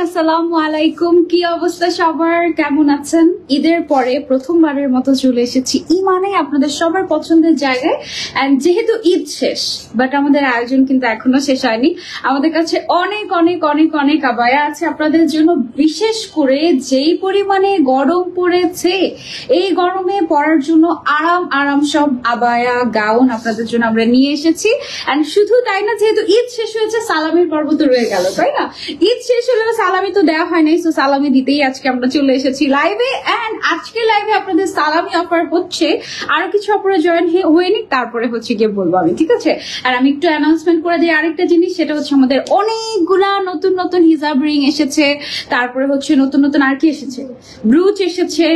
আসসালামু আলাইকুম। কি অবস্থা সবার, কেমন আছেন? ঈদের পরে প্রথমবারের মতো চলে এসেছি ইমানে, আপনাদের সবার পছন্দের জায়গায়। এন্ড যেহেতু ঈদ শেষ, বাট আমাদের আয়োজন কিন্তু এখনো শেষ হয়নি। আমাদের কাছে অনেক অনেক অনেক অনেক আবায়া আছে আপনাদের জন্য, বিশেষ করে যেই পরিমাণে গরম পড়েছে, এই গরমে পরার জন্য আরাম আরাম সব আবায়া গাউন আপনাদের জন্য আমরা নিয়ে এসেছি। এন্ড শুধু তাই না, যেহেতু ঈদ শেষ হয়েছে, সালামির পর্ব তো রয়ে গেল, তাই না? ঈদ শেষ হলেও সালামি তো দেওয়া হয় নাই, তো সালামি দিতেই আজকে আমরা চলে এসেছি লাইভে। এন্ড আজকে লাইভে আপনাদের সালামি অফার হচ্ছে, আরো কিছু অফারে জয়েন হয়নি, তারপরে হচ্ছে গিয়ে বলবো আমি, ঠিক আছে? আর আমি একটু অ্যানাউন্সমেন্ট করে দিই আরেকটা জিনিস, সেটা হচ্ছে আমাদের অনেকগুলা নতুন নতুন হিজাব রিং এসেছে, তারপরে হচ্ছে নতুন নতুন আর কি এসেছে, ব্রুচ এসেছে,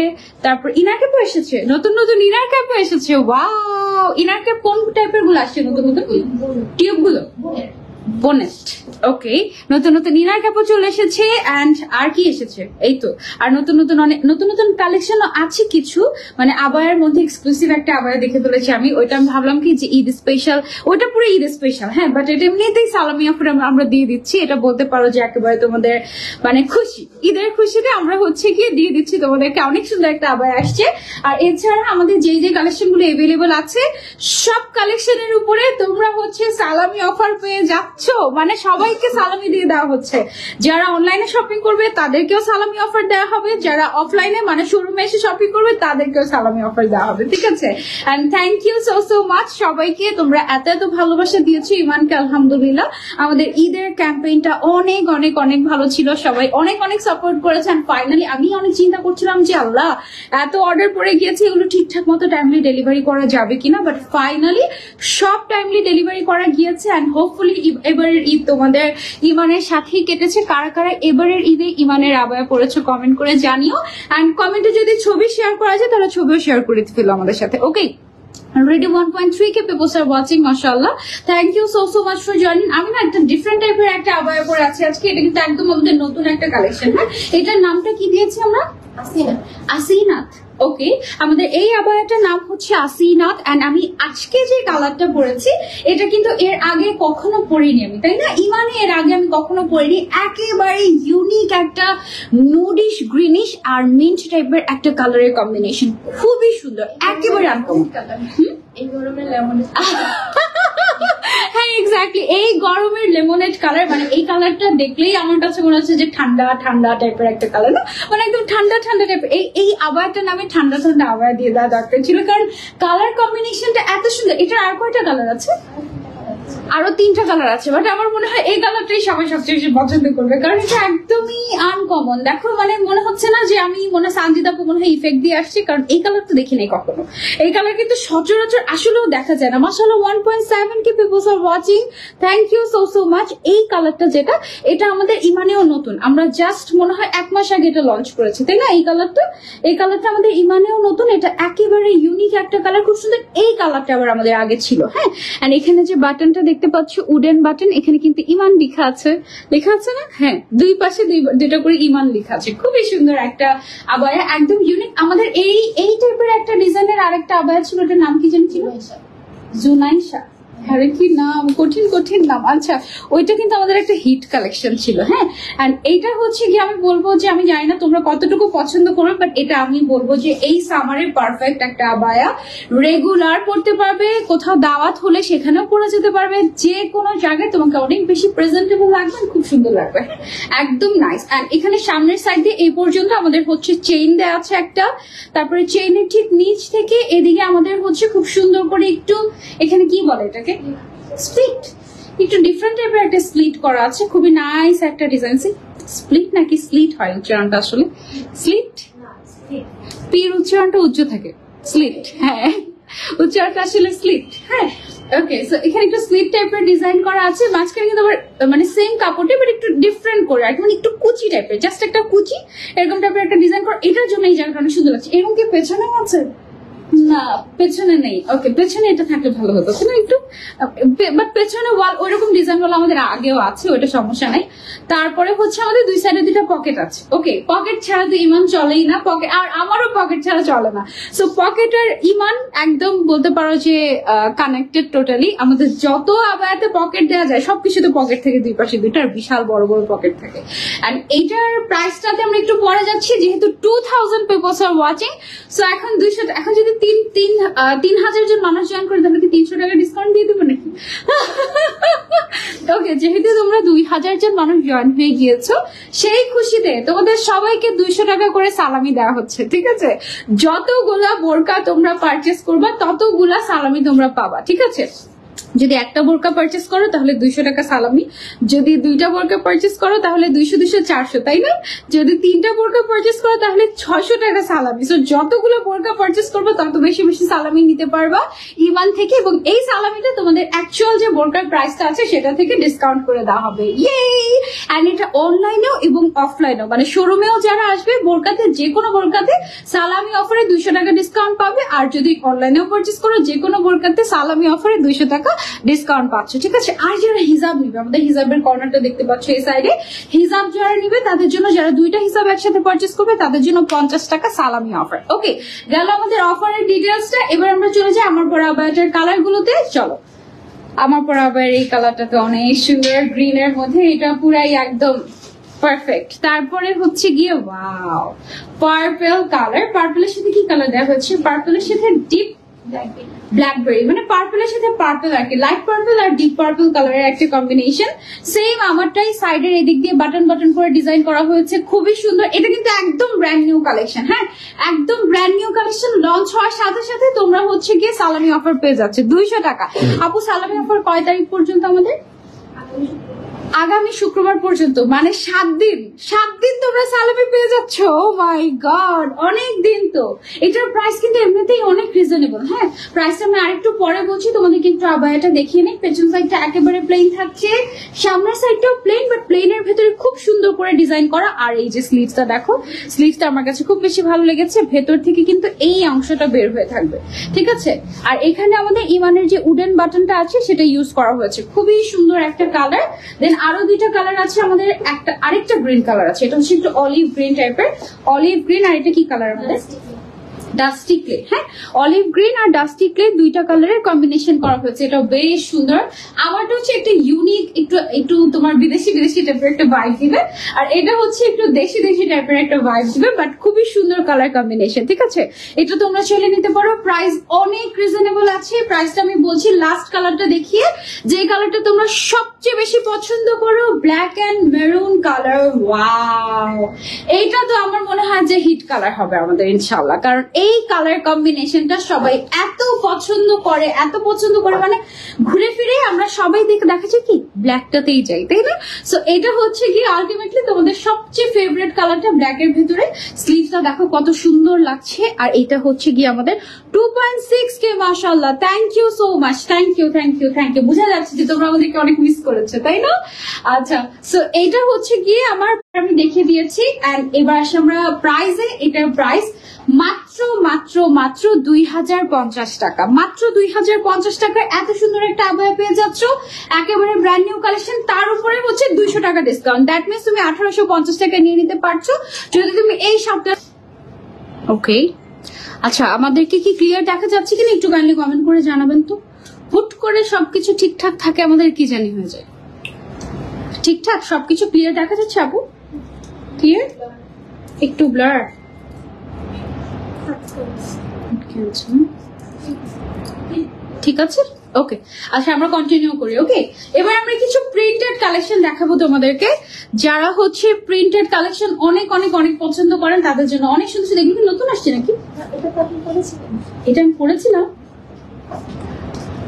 তারপর ইনার ক্যাপও এসেছে, নতুন নতুন ইনার ক্যাপও এসেছে। ওয়াও, ইনার ক্যাপ কোন টাইপের গুলো আসছে? নতুন নতুন টিউব গুলো, বোনেস্ট। ওকে, নতুন নতুন ইনার কাপড় চলে এসেছে। এন্ড আর কি এসেছে? এই তো, আর নতুন নতুন অনেক নতুন নতুন কালেকশন আছে কিছু, মানে আবায়ের মধ্যে এক্সক্লুসিভ একটা আবায়া দেখে ফেলেছি আমি। ওইটা আমি ভাবলাম কি যে ঈদ স্পেশাল, ওইটা পুরো ঈদ স্পেশাল, হ্যাঁ, বাট এটা এমনিতেই সালামি অফার আমরা দিয়ে দিচ্ছি। এটা বলতে পারো যে একেবারে তোমাদের মানে খুশি, ঈদের খুশিতে আমরা হচ্ছে গিয়ে দিয়ে দিচ্ছি তোমাদেরকে। অনেক সুন্দর একটা আবায়া আসছে। আর এছাড়া আমাদের যে যে কালেকশন গুলো এভেলেবল আছে, সব কালেকশনের উপরে তোমরা হচ্ছে সালামি অফার পেয়ে যাচ্ছ, মানে সবাইকে সালামি দিয়ে দেওয়া হচ্ছে। যারা অনলাইনে শপিং করবে তাদেরকেও সালামি অফার দেওয়া হবে, যারা অফলাইনে মানে শোরুমে এসে শপিং করবে তাদেরকেও সালামি অফার দেওয়া হবে, ঠিক আছে? And thank you so so much সবাইকে, তোমরা এত এত ভালোবাসা দিয়েছো ইমানকে। আলহামদুলিল্লাহ, আমাদের ঈদের ক্যাম্পেইনটা অনেক অনেক অনেক ভালো ছিল, সবাই অনেক অনেক সাপোর্ট করেছেন। ফাইনালি আমি অনেক চিন্তা করছিলাম যে আল্লাহ, এত অর্ডার পড়ে গিয়েছে, এগুলো ঠিকঠাক মতো টাইমলি ডেলিভারি করা যাবে কিনা, বাট ফাইনালি সব টাইমলি ডেলিভারি করা গিয়েছে। এন্ড হোপফুলি এবারের ঈদ তোমাদের ইমানের সাথেই কেটেছে। কারা কারা এবারের ঈদে ইমানের আবায়া পড়েছো কমেন্ট করে জানিও। এন্ড কমেন্টে যদি ছবি শেয়ার করা যায় তাহলে ছবিও শেয়ার করে ফেলো আমাদের সাথে, ওকে? Already 1.3K people are watching, mashallah. Thank you so much for joining. আমি না একটা ডিফারেন্ট টাইপের একটা আবায়া পরে আছি আজকে। এটা কিন্তু একদম আমাদের নতুন একটা কালেকশন, হ্যাঁ। এটার নামটা কি দিয়েছি আমরা? আসিনাত। ওকে, আমাদের এই আবায়াটার নাম হচ্ছে আসিনাত। এন্ড আমি আজকে যে কালারটা পরেছি, এটা কিন্তু এর আগে কখনো পরিনি আমি, তাই না? ইমানে এর আগে আমি কখনো পরিনি। একেবারে ইউনিক একটা নুডিশ গ্রিনিশ আর মিন্ট টাইপের একটা কালারের কম্বিনেশন, খুবই সুন্দর, একেবারে আনকমন কালার। এই গরমের লেমনেড, হ্যাঁ এক্স্যাক্টলি, এই গরমের লেমনেড কালার, মানে এই কালারটা দেখলেই আমার কাছে মনে হচ্ছে যে ঠান্ডা ঠান্ডা টাইপের একটা কালার, না মানে একদম ঠান্ডা ঠান্ডা টাইপের। এই আবায়াটার নামে ঠান্ডা ঠান্ডা আবায়া দিয়ে দেওয়া দরকার ছিল, কারণ কালার কম্বিনেশনটা এত সুন্দর। এটার আর কয়টা কালার আছে? আরো 3টা কালার আছে, বাট আমার মনে হয় এই কালারটাই সবাই সবচেয়ে বেশি পছন্দ করবে, কারণ এটা একদমই আনকমন। দেখো, মানে মনে হচ্ছে না যে আমি মনে সানজিদা আপু মনে হয় ইফেক্ট দিয়ে আসছি, কারণ এই কালার তো দেখি নাই কখনো। এই কালার কিন্তু সচরাচর আসলেও দেখা যায় না। মাশাআল্লাহ, 1.7K people are watching. Thank you so much. এই কালারটা যেটা, এটা আমাদের ইমানেও নতুন, আমরা জাস্ট মনে হয় 1 মাস আগে এটা লঞ্চ করেছি, তাই না? এই কালারটা আমাদের ইমানেও নতুন। এটা একেবারে ইউনিক একটা কালার, খুব সুন্দর। এই কালারটা আবার আমাদের আগে ছিল, হ্যাঁ। এন্ড এখানে যে বাটনটা দেখতে পাচ্ছ, উডেন বাটন, এখানে কিন্তু ইমান লেখা আছে না? হ্যাঁ, দুই পাশে দুইটা করে ইমান লেখা আছে। খুবই সুন্দর একটা আবায়া, একদম ইউনিক। আমাদের এই টাইপের একটা ডিজাইনের আরেকটা আবায়া ছিল, ওটার নাম কি জানি ছিল? জুনাইশা। আরে কি নাম, কঠিন কঠিন নাম। আচ্ছা, ওইটা কিন্তু আমাদের একটা হিট কালেকশন ছিল, হ্যাঁ। এন্ড এইটা হচ্ছে কি, আমি বলবো যে আমি জানি না তোমরা কতটুকু পছন্দ করবে, বাট এটা আমি বলবো যে এই সামারের পারফেক্ট একটা আবায়া। রেগুলার পড়তে পারবে, কোথাও দাওয়াত হলে সেখানেও পরে যেতে পারবে, যে কোনো জায়গায় তোমাকে অনেক বেশি প্রেজেন্টেবল লাগবে, খুব সুন্দর লাগবে, একদম নাইস। এন্ড এখানে সামনের সাইড দিয়ে এই পর্যন্ত আমাদের হচ্ছে চেইন দেওয়া আছে একটা, তারপরে চেইনের ঠিক নিচ থেকে এদিকে আমাদের হচ্ছে খুব সুন্দর করে একটু, এখানে কি বলে এটাকে, স্প্লিট, একটু ডিফারেন্ট টাইপের একটা স্প্লিট করা আছে, খুবই নাইস একটা ডিজাইন। স্প্লিট নাকি স্লিট হয় উচ্চারণটা? আসলে স্লিট, পির উচ্চারণটা উচ্চ থাকে, স্লিট, হ্যাঁ উচ্চারণটা আসলে স্লিট, হ্যাঁ। ওকে, সো এখানে একটু স্লিট টাইপের ডিজাইন করা আছে, মাঝখানে কিন্তু আবার মানে সেম কাপড়টা বাট একটু ডিফারেন্ট করে, আর মানে একটু কুচি টাইপের, জাস্ট একটা কুচি এরকম টাইপের একটা ডিজাইন করা। এটার জন্য এই জায়গাটা অনেক সুন্দর লাগছে। এরকম কি পেছনেও আছে? না পেছনে নেই। ওকে, পেছনে এটা থাকলে ভালো হতো না একটু, বাট পেছনে ওয়াল ওইরকম ডিজাইন গুলো আমাদের আগেও আছে, ওটা সমস্যা নাই। তারপরে হচ্ছে আমাদের দুই সাইডে দুইটা পকেট আছে। ওকে, পকেট ছাড়া তো ইমান চলেই না, পকেট আর আমারও পকেট ছাড়া চলে না। সো পকেট আর ইমান একদম বলতে পারো যে কানেক্টেড টোটালি। আমাদের যত আবায়াতে পকেট দেওয়া যায় সবকিছুতে পকেট থেকে দুই পাশে দুইটার বিশাল বড় বড় পকেট থাকে। এন্ড এইটার প্রাইসটাতে আমরা একটু পরে যাচ্ছি, যেহেতু 2000 পিপলস আর ওয়াচিং। সো এখন 200, এখন যদি 3000 জন মানুষ জয়েন করে তাহলে কি 300 টাকা ডিসকাউন্ট দিয়ে দেবো নাকি? ওকে, যেহেতু তোমরা 2000 জন মানুষ জয়েন হয়ে গিয়েছো, সেই খুশিতে তোমাদের সবাইকে 200 টাকা করে সালামি দেওয়া হচ্ছে। ঠিক আছে, যতগুলা বোরকা তোমরা পারচেস করবা ততগুলা সালামি তোমরা পাবা। ঠিক আছে, যদি একটা বোরকা পারচেস করো তাহলে 200 টাকা সালামি, যদি দুইটা বোরকা পারচেস করো তাহলে 200 200 400, তাই না? যদি তিনটা বোরকা পারচেস করো তাহলে 600 টাকা সালামি। সো যতগুলো বোরকা পারচেস করবে তত বেশি বেশি সালামি নিতে পারবা ইমান থেকে, এবং এই সালামিটা তোমাদের অ্যাকচুয়াল যে বোরকার প্রাইসটা আছে সেটা থেকে ডিসকাউন্ট করে দেওয়া হবে। ইয়ে, এন্ড এটা অনলাইনেও এবং অফলাইনেও, মানে শোরুমেও যারা আসবে বোরকাতে, যে কোনো বোরকাতে সালামি অফারে 200 টাকা ডিসকাউন্ট পাবে, আর যদি অনলাইনেও পারচেস করো যে কোনো বোরকাতে সালামি অফারে 200 টাকা ডিসকাউন্ট পাচ্ছ। ঠিক আছে, আর যারা হিজাব নিবে, আমাদের হিজাবের কর্নারটা দেখতে পাচ্ছ এই সাইডে, হিজাব যারা নিবে তাদের জন্য, যারা দুইটা হিসাব একসাথে পারচেস করবে তাদের জন্য 50 টাকা সালামি অফার। ওকে, গেল আমাদের অফারের ডিটেলসটা। এবার আমরা চলে যাই আমার পরা আবায়াটার কালার গুলোতে। চলো, আমার পরা আবায়ের এই কালারটা তো অনেক সুন্দর, গ্রিন এর মধ্যে, এটা পুরাই একদম পারফেক্ট। তারপরে হচ্ছে গিয়ে ওয়াও, পার্পল কালার। পার্পলের সাথে কি কালার দেওয়া হচ্ছে? পার্পলের সাথে ডিপ ব্ল্যাকবেরি, মানে পার্পলের সাথে পার্পল আর কি, লাইট পার্পল আর ডিপ পার্পল কালারের একটা কম্বিনেশন। সেম আমারটাই সাইডের এদিক দিয়ে বাটন বাটন করে ডিজাইন করা হয়েছে, খুবই সুন্দর। এটা কিন্তু একদম ব্র্যান্ড নিউ কালেকশন। হ্যাঁ, একদম ব্র্যান্ড নিউ কালেকশন। লঞ্চ হওয়ার সাথে সাথে তোমরা হচ্ছে গিয়ে সালামি অফার পেয়ে যাচ্ছে 200 টাকা। আপু, সালামি অফার কয় তারিখ পর্যন্ত আমাদের? আগামী শুক্রবার পর্যন্ত, মানে 7 দিন। 7 দিন তোমরা সালামি পেয়ে যাচ্ছ। ও মাই গড, অনেক দিন তো। এটার প্রাইস কিন্তু এমনিতেই অনেক রিজনেবল। হ্যাঁ, প্রাইসটা আমি আরেকটু পরে বলছি, তোমাদের কিন্তু আবায়াটা দেখিয়ে নিই। পেছন সাইডটা একেবারে প্লেন থাকছে, সামনের সাইডটাও প্লেন, বাট প্লেনের ভেতরে খুব সুন্দর করে ডিজাইন করা। আর এই যে স্লিভসটা দেখো, স্লিভসটা আমার কাছে খুব বেশি ভালো লেগেছে। ভেতর থেকে কিন্তু এই অংশটা বের হয়ে থাকবে। ঠিক আছে, আর এখানে আমাদের ইমানের যে উডেন বাটনটা আছে সেটা ইউজ করা হয়েছে, খুবই সুন্দর একটা কালার। দেন আরো দুইটা কালার আছে আমাদের, আরেকটা গ্রিন কালার আছে, এটা হচ্ছে একটু অলিভ গ্রিন টাইপের, অলিভ গ্রিন। আর এটা কি কালার আমাদের? Dusty clay. হ্যাঁ, অলিভ গ্রিন আর ডাস্টি ক্লে দুইটা কালারের কম্বিনেশন করা হয়েছে, এটা বেশ সুন্দর। আমারটা হচ্ছে একটা ইউনিক, একটু তোমার বিদেশি বিদেশি টাইপের একটা ভাইব দিবে, আর এটা হচ্ছে একটু দেশি দেশি টাইপের একটা ভাইব দিবে, বাট খুবই সুন্দর কালার কম্বিনেশন। ঠিক আছে, এটা তোমরা চলে নিতে পারো। প্রাইস অনেক রিজনেবল আছে। প্রাইসটা আমি বলছি লাস্ট কালারটা দেখিয়ে, যে কালারটা তোমরা সবচেয়ে বেশি পছন্দ করো, black and maroon colour. Wow, এইটা তো আমার মনে হয় যে হিট কালার হবে আমাদের ইনশাআল্লাহ, কারণ এই কালার কম্বিনেশনটা সবাই এত পছন্দ করে, এত পছন্দ করে, মানে ঘুরে ফিরে আমরা সবাই দেখাচ্ছি কি ব্ল্যাকটাতেই যাই, তাই না? সো এটা হচ্ছে কি আলটিমেটলি তোমাদের সবচেয়ে ফেভারিট কালারটা, ব্ল্যাক এর ভিতরে। স্লিভসটা দেখো কত সুন্দর লাগছে, আর এটা হচ্ছে কি আমাদের 2.6K। মাশাআল্লাহ, thank you so much, thank you thank you thank you. বোঝা যাচ্ছে যে তোমরা আমাদেরকে অনেক মিস করেছো, তাই না? আচ্ছা, সো এইটা হচ্ছে গিয়ে আমি দেখিয়ে দিয়েছি। এন্ড এবার আসি আমরা প্রাইসে। এটার প্রাইস মাত্র মাত্র মাত্র 2050 টাকা। মাত্র 2050 টাকায় এত সুন্দর একটা আবায়া পেয়ে যাচ্ছ, একেবারে ব্র্যান্ড নিউ কালেকশন। তার উপরে হচ্ছে 200 টাকা ডিসকাউন্ট। দ্যাট মিনস তুমি 1850 টাকা নিয়ে নিতে পারছো যদি তুমি এই সপ্তাহে। ওকে, আচ্ছা, আমাদেরকে কি ক্লিয়ার দেখা যাচ্ছে কিনা একটু কাইন্ডলি কমেন্ট করে জানাবেন তো। হুট করে সবকিছু ঠিকঠাক থাকে, আমাদের কি জানি হয়ে যায়। ঠিকঠাক সবকিছু ক্লিয়ার দেখা যাচ্ছে আপু? ক্লিয়ার, একটু ব্লার। ঠিক আছে, ওকে। আচ্ছা, আমরা কন্টিনিউ করি। ওকে, এবার আমরা কিছু প্রিন্টেড কালেকশন দেখাবো তোমাদেরকে। যারা হচ্ছে প্রিন্টেড কালেকশন অনেক অনেক অনেক পছন্দ করেন তাদের জন্য অনেক সুন্দর সুন্দর। এগুলো নতুন আসছে নাকি? এটা আমি পড়েছিলাম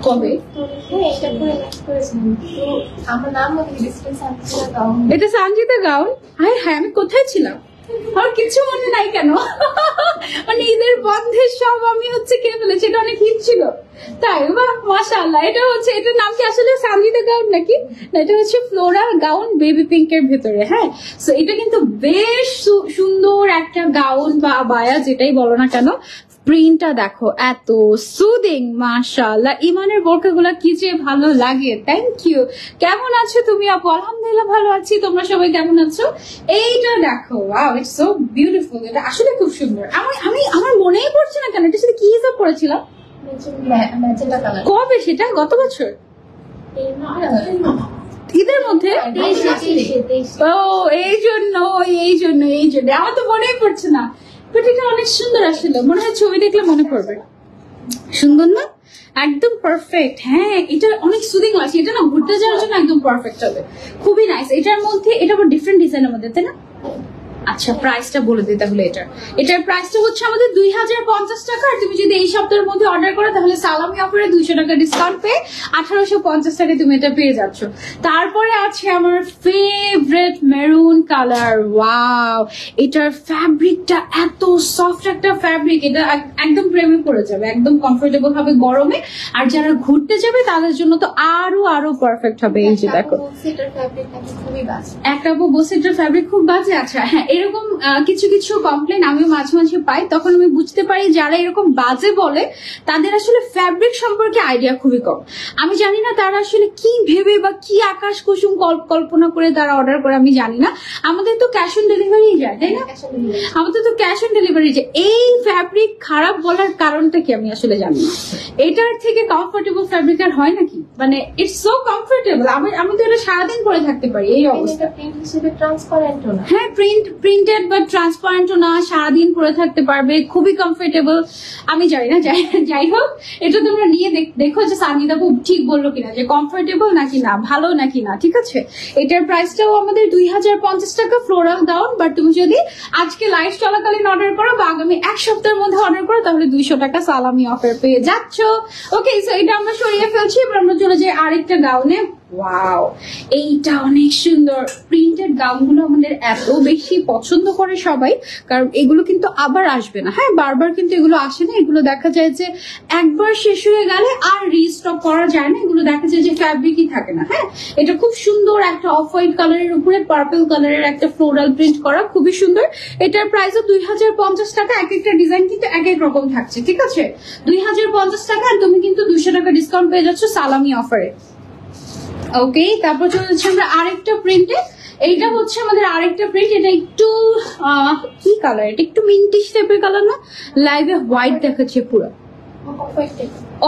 কবে? এটা সঞ্জিতা গাউন। হাই হাই, আমি কোথায় ছিলাম? আমার কিছু মনে নাই কেন? মানে ঈদের বন্ধে সব আমি হচ্ছে কিনে ফেলেছি, এটা অনেক হিট ছিল। তাই, বাহ, মাশাআল্লাহ। এটা হচ্ছে, এটার নাম কি আসলে সঞ্জিতা গাউন নাকি? না, এটা হচ্ছে ফ্লোরাল গাউন বেবি পিঙ্ক এর ভেতরে। হ্যাঁ, সো এটা কিন্তু বেশ সুন্দর একটা গাউন বা আবায়া, যেটাই বলো না কেন। প্রিন্টটা দেখো এত সুদিং, মাশাআল্লাহ। ইমানের বোরকাগুলো কি যে ভালো লাগে। Thank you. কেমন আছো তুমি আপু? আলহামদুলিল্লাহ ভালো আছি, তোমরা সবাই কেমন আছো? এইটা দেখো, ওয়াও, ইটস সো বিউটিফুল। এটা আসলে খুব সুন্দর। আমার মনেই পড়ছে না কেন এটার সাথে কি হিসাব করেছিলাম। কবে সেটা? গত বছর ঈদের মধ্যে? ও এই জন্য আমার তো মনেই পড়ছে না, বাট এটা অনেক সুন্দর। আসলে মনে হয় ছবি দেখলে মনে পড়বে। সুন্দর না? একদম পারফেক্ট। হ্যাঁ, এটা অনেক সুদিং লাগছে। এটা না ঘুরতে যাওয়ার জন্য একদম পারফেক্ট হবে। খুবই নাইস। এটার মধ্যে এটা আবার ডিফারেন্ট ডিজাইনের মধ্যে, তাই না? আচ্ছা, প্রাইসটা বলে দিই তাহলে। এটার প্রাইসটা হচ্ছে আমাদের 2050 টাকা। আর তুমি যদি এই সপ্তাহের মধ্যে অর্ডার করো তাহলে সালামি অফারে 200 টাকা ডিসকাউন্ট পেয়ে 1850 টাকায় তুমি এটা পেয়ে যাচ্ছ। তারপরে আছে আমার ফেভারিট মেরুন কালার। ওয়াও, এটার ফ্যাব্রিকটা এত সফট একটা ফ্যাব্রিক, এটা একদম প্রেমে পড়ে যাবে, একদম কমফোর্টেবল হবে গরমে। আর যারা ঘুরতে যাবে তাদের জন্য তো আরো পারফেক্ট হবে। এই যে দেখো, একটা বলছে এটার ফ্যাব্রিক খুব বাজে। আচ্ছা হ্যাঁ, এরকম কিছু কিছু কমপ্লেন আমি মাঝে মাঝে পাই, তখন আমি বুঝতে পারি যারা এরকম বাজে বলে তাদের আসলে ফ্যাব্রিক সম্পর্কে আইডিয়া খুবই কম। আমি জানি না তারা আসলে কি ভেবে বা কি আকাশ কুসুম কল্পনা করে তারা অর্ডার করে, আমি জানি না। আমাদের তো ক্যাশ অন ডেলিভারি যায়, তাই না? আমাদের তো ক্যাশ অন ডেলিভারি যায়। এই ফ্যাব্রিক খারাপ বলার কারণটা কি আমি আসলে জানি না। এটার থেকে কমফোর্টেবল ফ্যাব্রিক আর হয় নাকি? মানে ইটস সো কমফোর্টেবল, আমি তো এটা সারাদিন পরে থাকতে পারি। এই অবস্থা। হ্যাঁ, প্রিন্টেড বা ট্রান্সপারেন্টও না, সারাদিন পরে থাকতে পারবে, খুবই কমফোর্টেবল। আমি জানি না, যাই হোক, এটা তোমরা নিয়ে দেখো যে সানিদা খুব ঠিক বললো কিনা, যে কমফোর্টেবল নাকি না, ভালো নাকি না। ঠিক আছে, এটার প্রাইসটাও আমাদের 2050 টাকা ফ্লোরাল ডাউন। বাট তুমি যদি আজকে লাইভ চলাকালীন অর্ডার করো বা আগামী এক সপ্তাহের মধ্যে অর্ডার করো তাহলে 200 টাকা সালামি অফার পেয়ে যাচ্ছ। ওকে, সো এটা আমরা সরিয়ে ফেলছি। এবার আমরা চলে যাই আরেকটা গাউনে। ওয়াও, এইটা অনেক সুন্দর। প্রিন্টেড গাউনগুলো আমাদের এত বেশি পছন্দ করে সবাই, কারণ এগুলো কিন্তু আবার আসবে না। হ্যাঁ, বারবার কিন্তু এগুলো আসে না। এগুলো দেখা যায় যে একবার শেষ হয়ে গেলে আর রিস্টক করা যায় না। এগুলো দেখা যায় যে ফ্যাব্রিকই থাকে না। হ্যাঁ, এটা খুব সুন্দর একটা অফ হোয়াইট কালারের উপরে পার্পল কালারের একটা ফ্লোরাল প্রিন্ট করা, খুবই সুন্দর। এটার প্রাইসও 2050 টাকা। এক একটা ডিজাইন কিন্তু এক এক রকম থাকছে। ঠিক আছে, 2050 টাকা। আর তুমি কিন্তু 200 টাকা ডিসকাউন্ট পেয়ে যাচ্ছ সালামি অফারে। ওকে, তারপর চলে যাচ্ছে আমরা আরেকটা প্রিন্টে। এইটা হচ্ছে আমাদের আরেকটা প্রিন্ট। এটা একটু কি কালার? এটা একটু মিন্টিশ টাইপের কালার না? লাইভে হোয়াইট দেখাচ্ছে পুরো।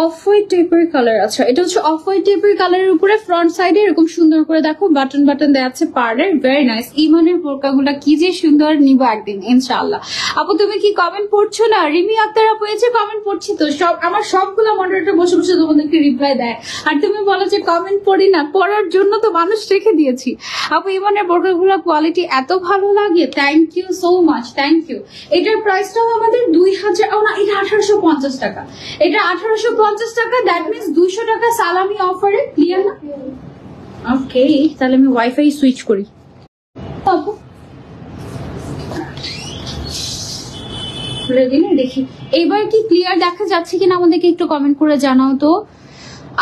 অফ হোয়াইট টাইপের কালার। আচ্ছা, এটা হচ্ছে অফ হোয়াইট টাইপের কালারের উপরে ফ্রন্ট সাইডে এরকম সুন্দর করে দেখো বাটন দেওয়া আছে পার্লের। Very nice. ইমানের বোরকাগুলা কি যে সুন্দর, নিবো একদিন ইনশাআল্লাহ। আপু তুমি কি কমেন্ট পড়ছো না? রিমি আক্তার আপু এসে কমেন্ট পড়ছি তো। আমার সবগুলো মডারেটর বসে বসে তোমাদেরকে রিপ্লাই দেয়, আর তুমি বলো যে কমেন্ট পড়ি না। পড়ার জন্য তো মানুষ রেখে দিয়েছি। আপু ইমানের বোরকাগুলো কোয়ালিটি এত ভালো লাগে। Thank you so much, thank you. এটার প্রাইসটাও আমাদের 2000, না এটা 1850 টাকা। এটা 1850 টাকা। দ্যাট মিনস 200 টাকা সালামি অফারে। ক্লিয়ার না? ওকে, তাহলে আমি ওয়াইফাই সুইচ করি। দেখি এইবার কি ক্লিয়ার দেখা যাচ্ছে কিনা, আমাদেরকে একটু কমেন্ট করে জানাও তো।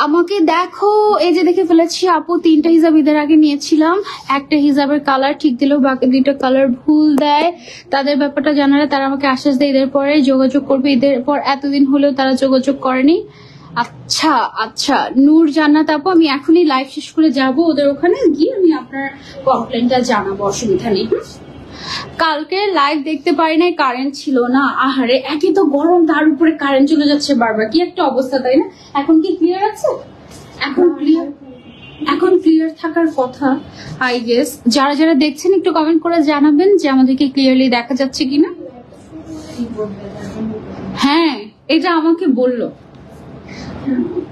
আমাকে দেখো, এই যে দেখে ফেলেছি আপু। 3টা হিজাব ঈদের আগে নিয়েছিলাম। একটা হিজাবের কালার ঠিক দিলেও বাকি 2টা কালার ভুল দেয়। তাদের ব্যাপারটা জানালে তারা আমাকে আশ্বাস দেয় ঈদের পরে যোগাযোগ করবে। ঈদের পর এতদিন হলেও তারা যোগাযোগ করেনি। আচ্ছা আচ্ছা, নূর জান্নাত আপু, আমি এখনই লাইভ শেষ করে যাব, ওদের ওখানে গিয়ে আমি আপনার কমপ্লেনটা জানাবো, অসুবিধা নেই। কালকে লাইভ দেখতে পারি নাই, কারেন্ট ছিল না। আহারে, একই তো গরম, তার উপরে কারেন্ট চলে যাচ্ছে বারবার। কি একটা অবস্থা, তাই না? এখন কি ক্লিয়ার আছে? এখন ক্লিয়ার থাকার কথা আই গেস। যারা যারা দেখছেন একটু কমেন্ট করে জানাবেন যে আমাদেরকে ক্লিয়ারলি দেখা যাচ্ছে কিনা। হ্যাঁ, এটা আমাকে বললো,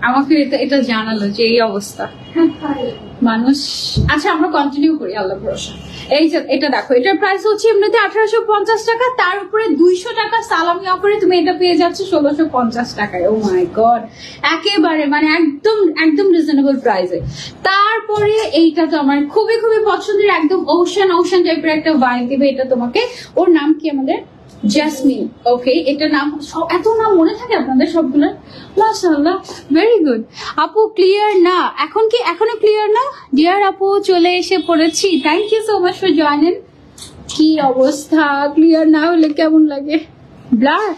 আমাকে এটা জানালো যে এই অবস্থা মানুষ। আচ্ছা, আমরা কন্টিনিউ করি, আল্লাহ ভরসা। এই যে এটা দেখো, এটার প্রাইস হচ্ছে এমনিতে 1850 টাকা, তার উপরে 200 টাকা সালামি অফারে তুমি এটা পেয়ে যাচ্ছ 1650 টাকায়। ও মাই গড, একেবারে মানে একদম রিজনেবল প্রাইসে। তারপরে এইটা তো আমার খুবই খুবই পছন্দের, একদম ওশান টাইপের একটা ভাইব দিবে এটা তোমাকে। ওর নাম কি আমাদের? জেসমিন। ওকে, এটা নাম, এত নাম মনে থাকে আপনাদের সবগুলোর? মাশাআল্লাহ, ভেরি গুড। আপু ক্লিয়ার না এখন? কি এখনো ক্লিয়ার না? ডিয়ার আপু চলে এসে পড়েছি। Thank you so much for joining. কি অবস্থা, ক্লিয়ার না হলে কেমন লাগে? ব্লার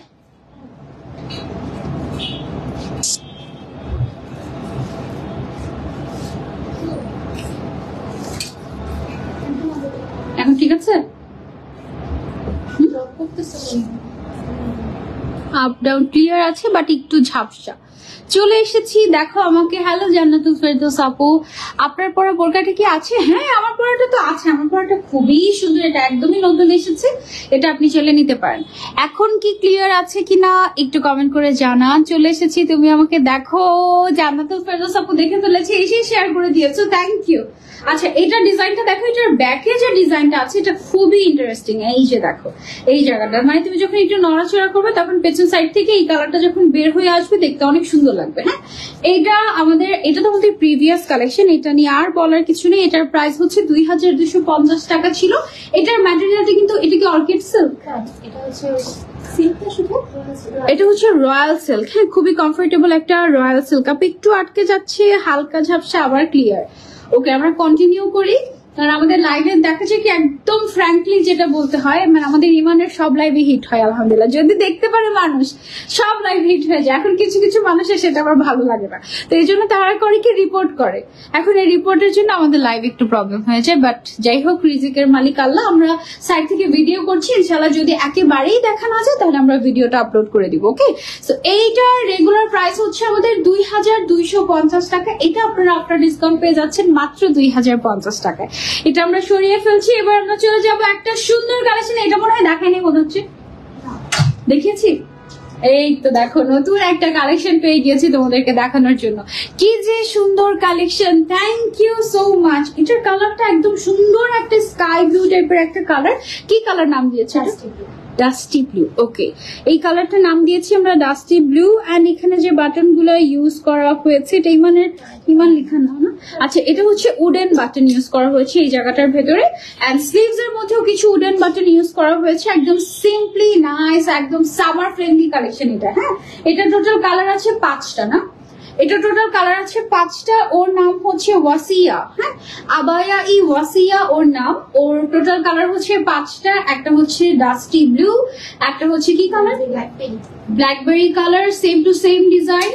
এখন ঠিক আছে, আপ ডাউন ক্লিয়ার আছে বাট একটু ঝাপসা। চলে এসেছি, দেখো আমাকে। হ্যালো জান্নাতুল ফেরদৌস আপু, আপনার পরা বোরকাটা কি আছে? হ্যাঁ আমার পরাটা তো আছে, আমার পরাটা খুবই সুন্দর, এটা একদমই নতুন এসেছে, এটা আপনি চলে নিতে পারেন। এখন কি ক্লিয়ার আছে কিনা একটু কমেন্ট করে জানান। চলে এসেছি, তুমি আমাকে দেখো। জান্নাতুল ফেরদৌস আপু দেখে ফেলেছে, এসে শেয়ার করে দিয়েছো, থ্যাংক ইউ। আচ্ছা এটা ডিজাইনটা দেখো, এটার ব্যাকে যে ডিজাইনটা আছে এটা খুবই ইন্টারেস্টিং। এই যে দেখো এই জায়গাটা, মানে তুমি যখন একটু নড়াচড়া করবে তখন পেছন সাইড থেকে এই কালারটা যখন বের হয়ে আসবে দেখতে অনেক সুন্দর লাগবে। হ্যাঁ এটা আমাদের, এটা তো আমাদের প্রিভিয়াস কালেকশন, এটা নিয়ে আর বলার কিছু নেই। এটার প্রাইস হচ্ছে 2250 টাকা ছিল। এটার ম্যাটেরিয়ালটা কিন্তু, এটা কি অর্কিড সিল্ক? এটা হচ্ছে এটা হচ্ছে রয়্যাল সিল্ক। হ্যাঁ খুবই কমফোর্টেবল একটা রয়্যাল সিল্ক। আপনি একটু আটকে যাচ্ছে, হালকা ঝাপসা, আবার ক্লিয়ার। ওকে আমরা কন্টিনিউ করি, কারণ আমাদের লাইভে দেখা যায় কি একদম ফ্র্যাঙ্কলি যেটা বলতে হয়, মানে আমাদের ইমানের সব লাইভে হিট হয় আলহামদুলিল্লাহ, যদি দেখতে পারে মানুষ সব লাইভ হিট হয়ে যায়। এখন কিছু কিছু মানুষের সেটা আবার ভালো লাগে না, তো এই জন্য তারা করে কি রিপোর্ট করে। এখন এই রিপোর্টের জন্য আমাদের লাইভ একটু প্রবলেম হয়ে যায়, বাট যাই হোক রিজিকের মালিক আল্লাহ, আমরা সাইড থেকে ভিডিও করছি, ইনশাল্লাহ যদি একেবারেই দেখা না যায় তাহলে আমরা ভিডিওটা আপলোড করে দিব। ওকে সো এইটার রেগুলার প্রাইস হচ্ছে আমাদের 2250 টাকা। এটা আপনারা আপনার ডিসকাউন্ট পেয়ে যাচ্ছেন মাত্র 2050 টাকায়। এটা আমরা সরিয়ে ফেলছি, এবার আমরা চলে যাবো একটা সুন্দর কালেকশন। এটা মনে হয় দেখায়নি, মনে হচ্ছে দেখিয়েছি। এই তো দেখো নতুন একটা কালেকশন পেয়ে গিয়েছি তোমাদেরকে দেখানোর জন্য, কি যে সুন্দর collection. Thank you so much. এটার কালারটা একদম সুন্দর একটা স্কাই ব্লু টাইপের একটা কালার। কি কালার নাম দিয়েছে? Dusty blue. ওকে এই কালারটা নাম দিয়েছি আমরা ডাস্টি ব্লু। এন্ড এখানে যে বাটন গুলো ইউজ করা হয়েছে, এটা ইমান লেখা না, আচ্ছা এটা হচ্ছে উডেন বাটন ইউজ করা হয়েছে এই জায়গাটার ভেতরে। এন্ড স্লিভস এর মধ্যেও কিছু উডেন বাটন ইউজ করা হয়েছে, একদম সিম্পলি নাইস, একদম সামার ফ্রেন্ডলি কালেকশন এটা। হ্যাঁ এটা টোটাল কালার আছে 5টা না, এটা টোটাল কালার আছে 5টা। ওর নাম হচ্ছে ওয়াসিয়া। হ্যাঁ আবায়া ই ওয়াসিয়া ওর নাম। ওর টোটাল কালার হচ্ছে 5টা। একটা হচ্ছে ডাস্টি ব্লু, একটা হচ্ছে কি colour? Blackberry colour, same to same design.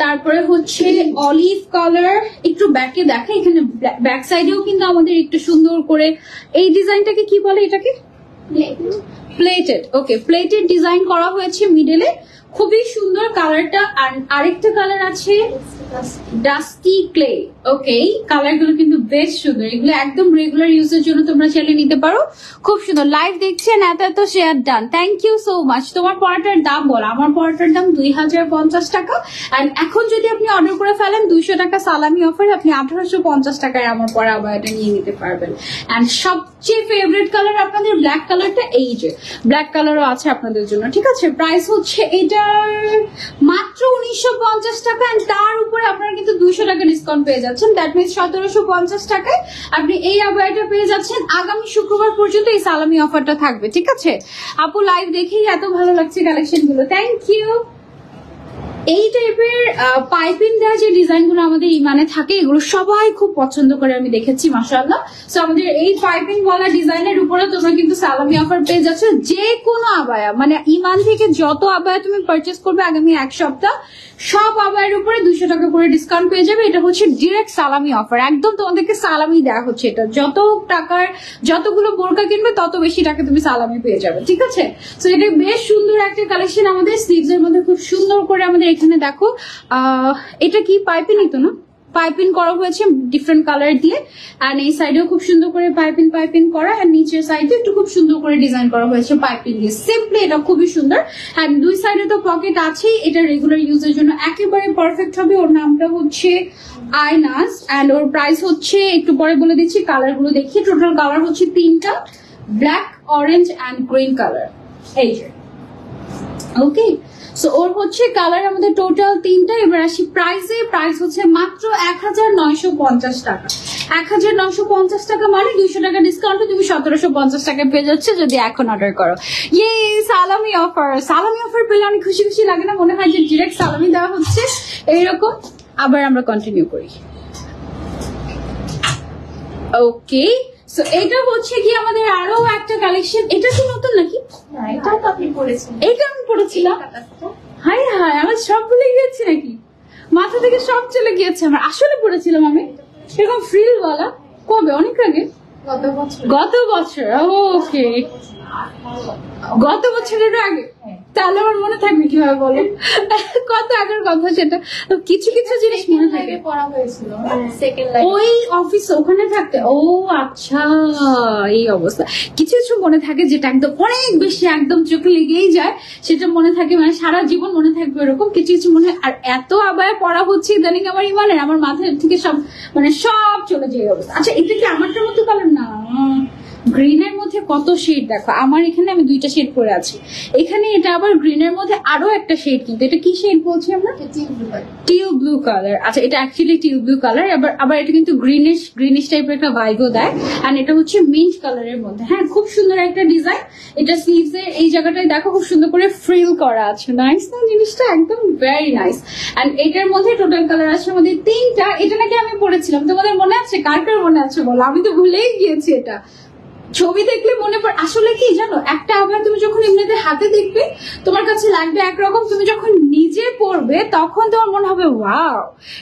তারপরে হচ্ছে অলিভ কালার। একটু ব্যাকে দেখে, এখানে ব্যাক সাইডেও কিন্তু আমাদের একটু সুন্দর করে এই ডিজাইনটাকে কি বলে, এটাকে প্লেটেড। ওকে প্লেটেড ডিজাইন করা হয়েছে মিডলে, খুবই সুন্দর কালারটা। আর আরেকটা কালার আছে ডাস্টি ক্লে। ওকে কালার গুলো কিন্তু বেশ সুন্দর, এগুলো একদম রেগুলার ইউজের জন্য তোমরা চাইলে নিতে পারো। খুব সুন্দর। লাইভ দেখছেন, এত share done, thank you so much. তোমার পড়াটার দাম বল? আমার পড়াটার দাম 2050 টাকা। এন্ড এখন যদি আপনি অর্ডার করে ফেলেন 200 টাকা সালামি অফার, আপনি 1850 টাকায় আমার পড়া আবার এটা নিয়ে নিতে পারবেন। এন্ড সবচেয়ে ফেভারিট কালার আপনাদের ব্ল্যাক কালারটা, এই যে ব্ল্যাক কালারও আছে আপনাদের জন্য। ঠিক আছে প্রাইস হচ্ছে এটার মাত্র 1950 টাকা। এন্ড তার উপরে আপনারা কিন্তু 200 টাকা ডিসকাউন্ট পেয়ে যাচ্ছেন, দ্যাট মিনস 1750 টাকায় আপনি এই আবায়াটা পেয়ে যাচ্ছেন। আগামী শুক্রবার পর্যন্ত এই সালামি অফারটা থাকবে। ঠিক আছে আপু লাইভ দেখেই এত ভালো লাগছে কালেকশন গুলো, থ্যাংক ইউ। এই টাইপের পাইপিং দেওয়া যে ডিজাইন গুলো আমাদের ইমানে থাকে, এগুলো সবাই খুব পছন্দ করে, আমি দেখেছি মাশাআল্লাহ। সো আমাদের এই পাইপিং ওয়ালা ডিজাইনের উপরে তোমরা কিন্তু সালামি অফার পেয়ে যাচ্ছ। যে কোনো আবায়া, মানে ইমান থেকে যত আবায়া তুমি পারচেস করবে আগামী 1 সপ্তাহ, সব আবায়ের উপরে 200 টাকা করে ডিসকাউন্ট পেয়ে যাবে। এটা হচ্ছে ডিরেক্ট সালামি অফার, একদম তোমাদেরকে সালামি দেওয়া হচ্ছে। এটা যত টাকার যতগুলো বোরকা কিনবে তত বেশি টাকা তুমি সালামি পেয়ে যাবে। ঠিক আছে তো এটা বেশ সুন্দর একটা কালেকশন। আমাদের স্লিভস এর মধ্যে খুব সুন্দর করে আমাদের এখানে দেখো, এটা কি পাইপিংই তো না, পাইপিং করা হয়েছে ডিফারেন্ট কালার দিয়ে। এন্ড এই সাইডেও খুব সুন্দর করে পাইপিং করা, আর নিচের সাইডে একটু খুব সুন্দর করে ডিজাইন করা হয়েছে পাইপিং দিয়ে। সিম্পলি এটা খুবই সুন্দর। এন্ড দুই সাইডে তো পকেট আছেই, এটা রেগুলার ইউজের জন্য একেবারে পারফেক্ট হবে। ওর নামটা হচ্ছে আয়নাস। এন্ড ওর প্রাইস হচ্ছে একটু পরে বলে দিচ্ছি। কালার গুলো দেখি, টোটাল কালার হচ্ছে 3টা, black, orange and green colour. এই যে ওকে সো ওর হচ্ছে কালার আমাদের টোটাল 3টা। এবার আসি প্রাইসে। প্রাইস হচ্ছে মাত্র 1950 টাকা। 1950 টাকা মানে 200 টাকা ডিসকাউন্টে তুমি 1750 টাকায় পেয়ে যাচ্ছে যদি এখন অর্ডার করো। ইয়ে সালামি অফার, সালামি অফার পেলে অনেক খুশি খুশি লাগে না? মনে হয় যে ডিরেক্ট সালামি দেওয়া হচ্ছে এইরকম। আবার আমরা কন্টিনিউ করি। ওকে সো এটা হচ্ছে কি আমাদের আরো একটা কালেকশন। এটা কি নতুন নাকি? এটাও তো আপনি পড়েছেন। এইটা আমি পড়েছিলাম। হাই হাই, আমার সব ভুলে গিয়েছে নাকি? মাথা থেকে সব চলে গিয়েছে আমার। আসলে পড়েছিলাম আমি এরকম ফ্রিল ওয়ালা কবে? অনেক আগে, গত বছর। ওকে, গত বছরের আগে। তাহলে আমার মনে থাকবে কিভাবে বলো? কত আগের কথা সেটা। কিছু কিছু জিনিস মনে থাকে। ওই অফিস ওখানে থাকতে। ও আচ্ছা, এই অবস্থা। কিছু কিছু মনে থাকে যেটা একদম অনেক বেশি একদম চোখে লেগেই যায়, সেটা মনে থাকে, মানে সারা জীবন মনে থাকবে এরকম। কিছু কিছু মনে, আর এত আবায় পড়া হচ্ছে ইদানিং আমার ইমানের, আমার মাথা থেকে সব মানে সব চলে যায় অবস্থা। আচ্ছা, এটা কি আমারটার মতো কালার না? গ্রিনের মধ্যে কত শেড দেখো। আমার এখানে আমি দুইটা শেড পরে আছি, এখানে এটা আবার গ্রিনের মধ্যে আরো একটা শেড। কিন্তু এটা কি শেড বলছি আমরা? Teal blue colour. আচ্ছা, এটা অ্যাকচুয়ালি টিল ব্লু কালার, আবার এটা কিন্তু গ্রিনিশ টাইপের একটা ভাইবও দেয়। এন্ড এটা হচ্ছে মিন্ট কালারের মধ্যে। হ্যাঁ, খুব সুন্দর একটা ডিজাইন। এটা স্লিভস এর এই জায়গাটায় দেখো খুব সুন্দর করে ফ্রিল করা আছে। নাইস না জিনিসটা? একদম ভেরি নাইস। এন্ড এটার মধ্যে টোটাল কালার আছে আমাদের 3টা। এটা নাকি আমি পরেছিলাম, তোমাদের মনে আছে? কার কার মনে আছে বলো? আমি তো ভুলেই গিয়েছি এটা। ছবি দেখলে মনে পড়ে। আসলে কি জানো, একটা আবার তুমি যখন এমনিতে হাতে দেখবে তোমার কাছে লাগবে একরকম, তুমি যখন নিজে পড়বে তখন তোমার মনে হবে ওয়াও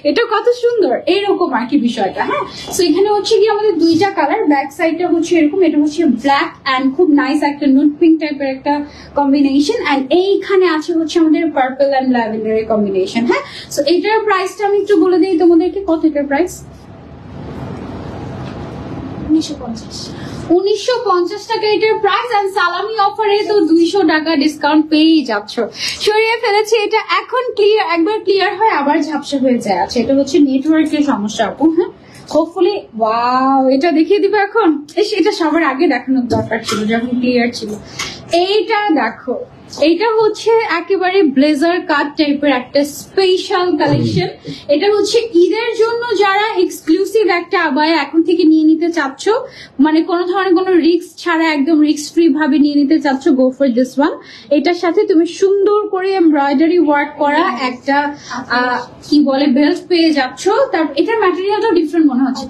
এটা কত সুন্দর, এইরকম আর কি বিষয়টা। হ্যাঁ, তো এখানে হচ্ছে কি আমাদের দুইটা কালার, ব্যাক সাইডটা হচ্ছে এরকম, এটা হচ্ছে ব্ল্যাক এন্ড খুব নাইস একটা নুড পিঙ্ক টাইপের একটা কম্বিনেশন। এন্ড এইখানে আছে হচ্ছে আমাদের পার্পল এন্ড ল্যাভেন্ডার এর কম্বিনেশন। হ্যাঁ, তো এটার প্রাইসটা আমি একটু বলে দিই তোমাদেরকে। কত এটার প্রাইস? 1950 টাকা এটার প্রাইস। এন্ড সালামি অফারে তো 200 টাকা ডিসকাউন্ট পেয়েই যাচ্ছ। সরিয়ে ফেলেছি এটা, এখন ক্লিয়ার, একবার ক্লিয়ার হয় আবার ঝাপসা হয়ে যায়। আচ্ছা, এটা হচ্ছে নেটওয়ার্কের সমস্যা আপু। হ্যাঁ, হোপফুলি। ওয়াও, এটা দেখিয়ে দিবে এখন। এটা সবার আগে দেখানোর দরকার ছিল যখন ক্লিয়ার ছিল। এইটা দেখো, এটা হচ্ছে একেবারে ব্লেজার কাট টাইপের একটা স্পেশাল কালেকশন। এটা হচ্ছে ঈদের জন্য যারা এক্সক্লুসিভ একটা আবায়া এখন থেকে নিয়ে নিতে চাচ্ছ, মানে কোনো ধরনের কোনো রিস্ক ছাড়া একদম রিস্ক ফ্রি ভাবে নিয়ে নিতে চাচ্ছ, গো ফর দিস ওয়ান। এটার সাথে তুমি সুন্দর করে এমব্রয়ডারি ওয়ার্ক করা একটা কি বলে বেল্ট পেয়ে যাচ্ছ। তারপর এটার ম্যাটেরিয়ালটাও ডিফারেন্ট মনে হচ্ছে,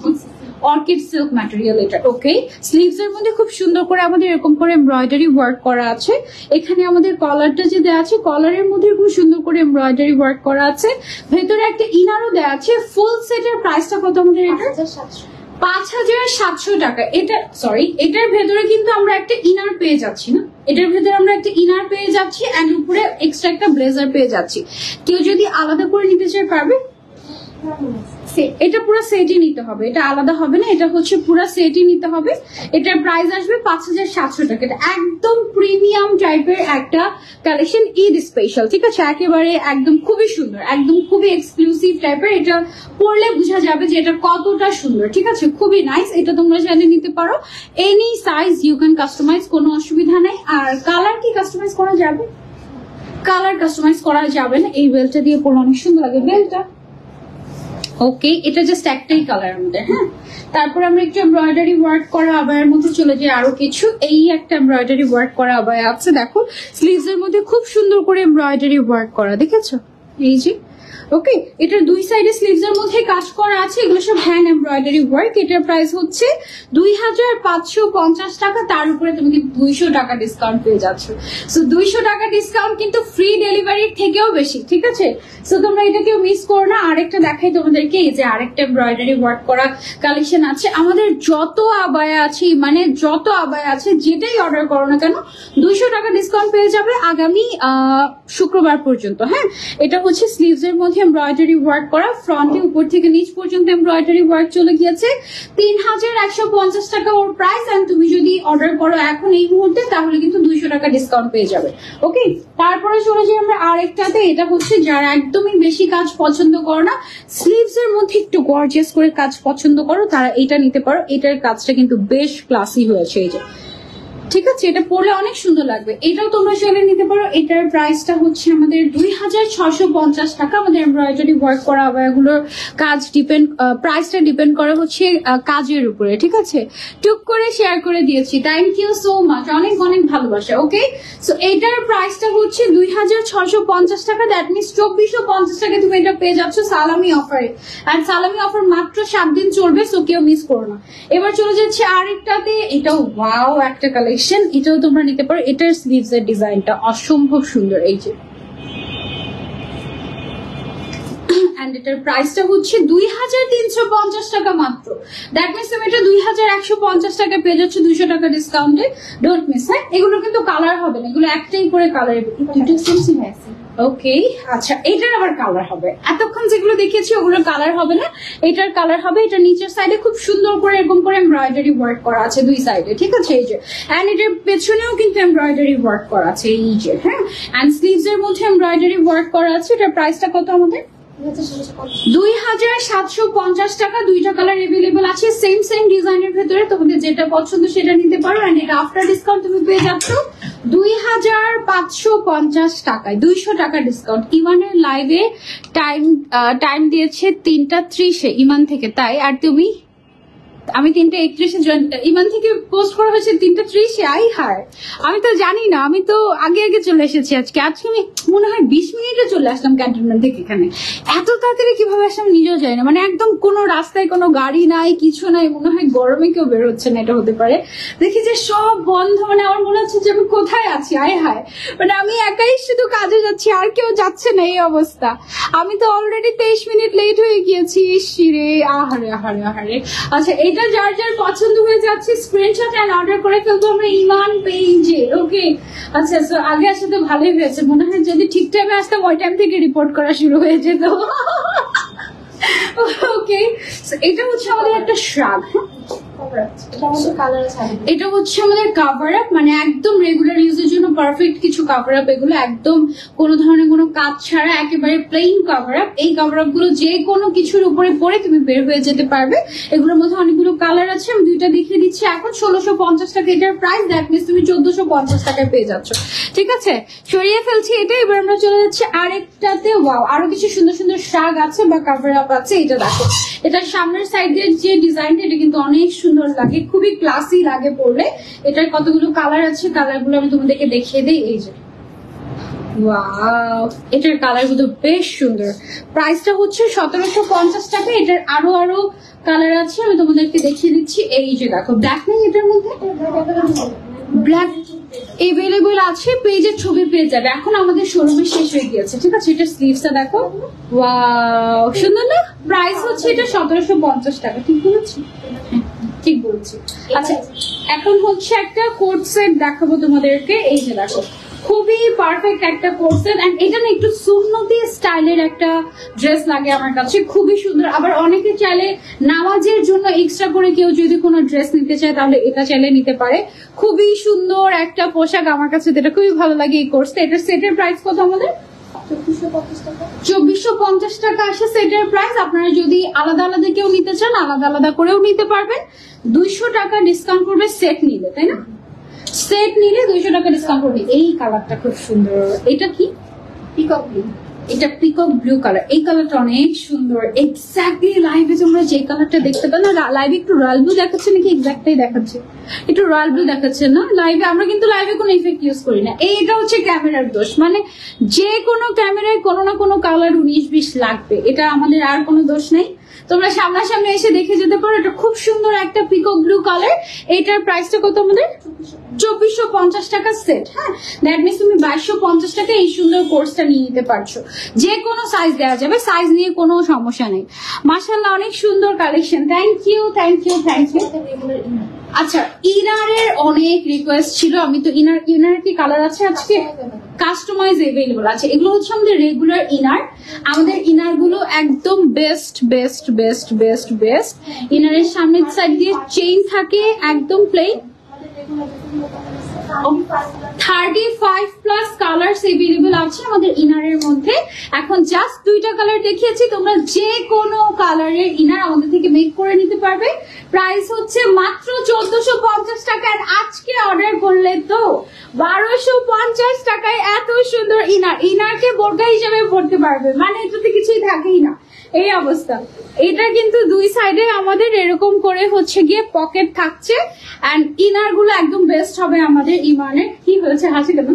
অর্কিড সিল্ক ম্যাটেরিয়াল এটা। ওকে, স্লিভস এর মধ্যে খুব সুন্দর করে আমাদের এরকম করে এমব্রয়ডারি ওয়ার্ক করা আছে। এখানে আমাদের কলারটা যে দেওয়া আছে, কলারের মধ্যে খুব সুন্দর করে এমব্রয়ডারি ওয়ার্ক করা আছে। ভেতরে একটা ইনারও দেওয়া আছে। ফুল সেটের প্রাইসটা কত আমাদের? এটা 5700 টাকা। এটা সরি, এটার ভেতরে কিন্তু আমরা একটা ইনার পেয়ে যাচ্ছি না, এটার ভেতরে আমরা একটা ইনার পেয়ে যাচ্ছি এন্ড উপরে এক্সট্রা একটা ব্লেজার পেয়ে যাচ্ছি। কেউ যদি আলাদা করে নিতে চায় পারবে। এটা পুরো সেটই নিতে হবে, এটা আলাদা হবে না, এটা হচ্ছে পুরো সেটই নিতে হবে। এটার প্রাইস আসবে 5700 টাকা। এটা একদম প্রিমিয়াম টাইপের একটা কালেকশন, ঈদ স্পেশাল। ঠিক আছে, একেবারে একদম খুবই সুন্দর, একদম খুবই এক্সক্লুসিভ টাইপের। এটা পরলে বোঝা যাবে যে এটা কতটা সুন্দর। ঠিক আছে, খুবই নাইস। এটা তোমরা চাইলে নিতে পারো, any size you can customise, কোনো অসুবিধা নেই। আর কালার কি কাস্টমাইজ করা যাবে? কালার কাস্টমাইজ করা যাবে না। এই বেলটা দিয়ে পরলে অনেক সুন্দর লাগে বেলটা। ওকে, এটা জাস্ট একটাই কালার আমাদের। হ্যাঁ, তারপর আমরা একটু এমব্রয়ডারি ওয়ার্ক করা আবায়ের মধ্যে চলে যাই। আরো কিছু এই একটা এমব্রয়ডারি ওয়ার্ক করা আবায়া আছে, দেখো স্লিভস এর মধ্যে খুব সুন্দর করে এমব্রয়ডারি ওয়ার্ক করা, দেখেছো? এই যে ওকে, এটার দুই সাইডে স্লিভস এর মধ্যে কাজ করা আছে, এগুলো সব হ্যান্ড এমব্রয়ডারি ওয়ার্ক। এটার প্রাইস হচ্ছে 2550 টাকা। তার উপরে তুমি কিন্তু 200 টাকা ডিসকাউন্ট পেয়ে যাচ্ছ। সো 200 টাকা ডিসকাউন্ট কিন্তু ফ্রি ডেলিভারির থেকেও বেশি। ঠিক আছে, সো তোমরা এটা কেউ মিস করো না। আরেকটা দেখাই তোমাদেরকে, এই যে আরেকটা এমব্রয়ডারি ওয়ার্ক করা কালেকশন আছে। আমাদের যত আবায়া আছে, মানে যত আবায়া আছে, যেটাই অর্ডার করো না কেন 200 টাকা ডিসকাউন্ট পেয়ে যাবে আগামী শুক্রবার পর্যন্ত। হ্যাঁ, এটা হচ্ছে স্লিভস এর মধ্যে এমব্রয়ডারি ওয়ার্ক করা, ফ্রন্টে উপর থেকে নিচ পর্যন্ত এমব্রয়ডারি ওয়ার্ক চলে গিয়েছে। 3150 টাকা ওর প্রাইস। এন্ড তুমি যদি অর্ডার করো এখন এই মুহূর্তে, তাহলে কিন্তু 200 টাকা ডিসকাউন্ট পেয়ে যাবে। ওকে, তারপরে চলে যাই আমরা আরেকটাতে। এটা হচ্ছে যারা একদমই বেশি কাজ পছন্দ করো না, স্লিভস এর মধ্যে একটু গর্জিয়াস করে কাজ পছন্দ করো, তারা এটা নিতে পারো। এটার কাজটা কিন্তু বেশ ক্লাসি হয়েছে, এই যে। ঠিক আছে, এটা পরলে অনেক সুন্দর লাগবে। এটাও তোমরা চাইলে নিতে পারো। এটার প্রাইসটা হচ্ছে আমাদের 2650 টাকা। আমাদের এমব্রয়ডারি ওয়ার্ক করা আবায়াগুলোর কাজ প্রাইসটা ডিপেন্ড করে হচ্ছে কাজের উপরে। ঠিক আছে, টুক করে শেয়ার করে দিয়েছি, থ্যাংক ইউ সো মাচ, অনেক অনেক ভালোবাসা। ওকে, সো এটার প্রাইসটা হচ্ছে 2650 টাকা। দ্যাট মিনস 2450 টাকা তুমি এটা পেয়ে যাচ্ছ সালামি অফারে। আর সালামি অফার মাত্র 7 দিন চলবে, সো কেউ মিস করো না। এবার চলে যাচ্ছে আরেকটাতে। এটাও ওয়াও একটা কালেকশন, এটাও তোমরা নিতে পারো। এটার স্লিভস এর ডিজাইনটা অসম্ভব সুন্দর, এই যে এন্ড এটার প্রাইসটা হচ্ছে 2350 টাকা মাত্র। দ্যাট মিনস তুমি এটা 2150 টাকা পেয়ে যাচ্ছে 200 টাকা ডিসকাউন্টে। Don't miss. হ্যাঁ, এগুলো কিন্তু কালার হবে না, এগুলো একটাই করে কালার। ওকে, আচ্ছা এটার আবার কালার হবে। এতক্ষণ যেগুলো দেখিয়েছি ওগুলোর কালার হবে না, এটার কালার হবে। এটা নিচের সাইডে খুব সুন্দর করে এরকম করে এমব্রয়ডারি ওয়ার্ক করা আছে দুই সাইডে, ঠিক আছে? এই যে এন্ড এটার পেছনেও কিন্তু এমব্রয়ডারি ওয়ার্ক করা আছে এই যে। হ্যাঁ, এন্ড স্লিভস এর মধ্যে এমব্রয়ডারি ওয়ার্ক করা আছে। এটার প্রাইসটা কত আমাদের? 2750 টাকা। দুইটা কালার এভেলেবল আছে, সেম সেম ডিজাইনের ভেতরে। তোমাদের যেটা পছন্দ সেটা নিতে পারো। এন্ড এটা আফটার ডিসকাউন্ট তুমি পেয়ে যাচ্ছ 2550 টাকায়, 200 টাকা ডিসকাউন্ট। ইমানের লাইভে টাইম দিয়েছে 3:30 ইমান থেকে, তাই? আর তুমি? আমি 3:31 জয়েন, ইমান থেকে পোস্ট করা হয়েছে 3:30। আই হার, আমি তো জানি না, আমি তো আগে আগে চলে এসেছি আজকে। আমি মনে হয় 20 মিনিটে চলে আসলাম ক্যান্টনমেন্ট থেকে এখানে। এত তাড়াতাড়ি কিভাবে আসলাম নিজেও জানি না, মানে একদম কোনো রাস্তায় কোনো গাড়ি নাই, কিছু নাই। মনে হয় গরমে কেউ বের হচ্ছে না, এটা হতে পারে। দেখি যে সব বন্ধ, মানে আমার মনে হচ্ছে যে আমি কোথায় আছি। আয় হায়, মানে আমি একাই শুধু কাজে যাচ্ছি, আর কেউ যাচ্ছে না, এই অবস্থা। আমি তো অলরেডি 23 মিনিট লেট হয়ে গিয়েছি। শিরে, আহারে আহারে আহারে। আচ্ছা, এটা যার যার পছন্দ হয়ে যাচ্ছে স্ক্রিনশট এন্ড অর্ডার করে ফেলবো আমরা ইমান পেজে। ওকে, আচ্ছা সো আগে আসলে তো ভালোই হয়েছে। মনে হয় যদি ঠিক টাইমে আসতাম ওই টাইম থেকে রিপোর্ট করা শুরু হয়ে যেত। ওকে, এটা হচ্ছে আমাদের একটা শ্রাগ। এটা হচ্ছে আমাদের কাভার আপ, মানে একদম রেগুলার ইউজের জন্য পারফেক্ট কিছু কাভার আপ। এগুলো একদম কোনো ধরনের কোনো কাজ ছাড়া একেবারে প্লেন কাভার আপ। এই কাভার আপ গুলো যে কোনো কিছুর উপরে পরে তুমি বের হয়ে যেতে পারবে। এগুলোর মধ্যে অনেকগুলো কালার আছে, আমি দুইটা দেখিয়ে দিচ্ছি। এখন 1650 টাকা এটার প্রাইস। দ্যাট মিনস তুমি 1450 টাকায় পেয়ে যাচ্ছ, ঠিক আছে? সরিয়ে ফেলছি এটা। এবার আমরা চলে যাচ্ছি আরেকটাতে। ওয়াও, আরো কিছু সুন্দর সুন্দর শাগ আছে বা কাভার আপ আছে। এটা দেখো, এটার সামনের সাইডের যে ডিজাইনটা, এটা কিন্তু অনেক সুন্দর লাগে, খুবই ক্লাসি লাগে পরলে। এটার কতগুলো কালার আছে, কালার গুলো আমি তোমাদেরকে দেখিয়ে দিই। এই যে ওয়াও, এটার কালার গুলো বেশ সুন্দর। প্রাইসটা হচ্ছে 1750 টাকা। এটার আরো আরো কালার আছে, আমি তোমাদেরকে দেখিয়ে দিচ্ছি। এই যে দেখো, ব্ল্যাক নেই এটার মধ্যে, ব্ল্যাক এভেলেবল আছে। পেজের ছবি পেয়ে যাবে। এখন আমাদের শোরুমে শেষ হয়ে গিয়েছে, ঠিক আছে? এটা স্লিভসটা দেখো, ওয়াও সুন্দর না? প্রাইস হচ্ছে এটা 1750 টাকা। ঠিক বলেছি? ঠিক বলছি। আচ্ছা, এখন হচ্ছে একটা কোট সেট দেখাবো তোমাদেরকে। এই যে দেখো, খুবই পারফেক্ট একটা কোট সেট। এন্ড এটা না একটু সুন্নতি স্টাইলের একটা ড্রেস লাগে আমার কাছে, খুবই সুন্দর। আবার অনেকে চাইলে নামাজের জন্য এক্সট্রা করে কেউ যদি কোনো ড্রেস নিতে চায় তাহলে এটা চাইলে নিতে পারে। খুবই সুন্দর একটা পোশাক আমার কাছে, যেটা খুবই ভালো লাগে এই কোর্সটা। এটার সেটের প্রাইস কত আমাদের? 2450 টাকা আসে সেটের প্রাইস। আপনারা যদি আলাদা আলাদা কেউ নিতে চান আলাদা আলাদা করেও নিতে পারবেন। 200 টাকা ডিসকাউন্ট করবে সেট নিলে, তাই না? সেট নিলে 200 টাকা ডিসকাউন্ট করবে। এই কালারটা খুব সুন্দর। এটা কি? Peacock blue. এটা পিকক ব্লু কালার। এই কালারটা অনেক সুন্দর। এক্স্যাক্টলি লাইভে তোমরা যে কালারটা দেখতে পাও না, লাইভে একটু রয়্যাল ব্লু দেখাচ্ছে নাকি? এক্স্যাক্টলি দেখাচ্ছে, একটু রয়্যাল ব্লু দেখাচ্ছে না লাইভে? আমরা কিন্তু লাইভে কোনো ইফেক্ট ইউজ করি না। এইটা হচ্ছে ক্যামেরার দোষ, মানে যে কোনো ক্যামেরায় কোনো না কোনো কালার 19-20 লাগবে, এটা আমাদের আর কোনো দোষ নেই। তোমরা সামনাসামনি এসে দেখে যেতে পারো। এটা খুব সুন্দর একটা পিকক ব্লু কালার। এটার প্রাইসটা কত আমাদের? 2450 টাকা সেট। হ্যাঁ, দ্যাট মিনস তুমি 2250 টাকা এই সুন্দর কোর্সটা নিয়ে নিতে পারছো। যে কোনো সাইজ দেওয়া যাবে, সাইজ নিয়ে কোনো সমস্যা নেই। মাশাআল্লাহ, অনেক সুন্দর collection. Thank you, thank you, thank you. আচ্ছা, ইনারের অনেক রিকোয়েস্ট ছিল। আমি তো ইনার কি কালার আছে আজকে? কাস্টমাইজ এভেলেবল আছে। এগুলো হচ্ছে আমাদের রেগুলার ইনার। আমাদের ইনার গুলো একদম best best best best best. ইনারের সামনের সাইড দিয়ে চেইন থাকে, একদম প্লেন। 35+ কালার্স এভেলেবল আছে আমাদের ইনারের মধ্যে। এখন জাস্ট দুইটা কালার দেখিয়েছি, তোমরা যে কোনো কালারের ইনার আমাদের থেকে মেক করে নিতে পারবে। প্রাইস হচ্ছে মাত্র 1450 টাকা। আজকে অর্ডার করলে তো 1250 টাকায় এত সুন্দর ইনার। ইনারকে বোরকা হিসেবে পড়তে পারবে, মানে এটাতে কিছুই থাকেই না, এই অবস্থা। এটা কিন্তু দুই সাইডে আমাদের এরকম করে হচ্ছে গিয়ে পকেট থাকছে। এন্ড ইনার গুলো একদম বেস্ট হবে আমাদের ইমানের। কি হয়েছে, হাসি কেন?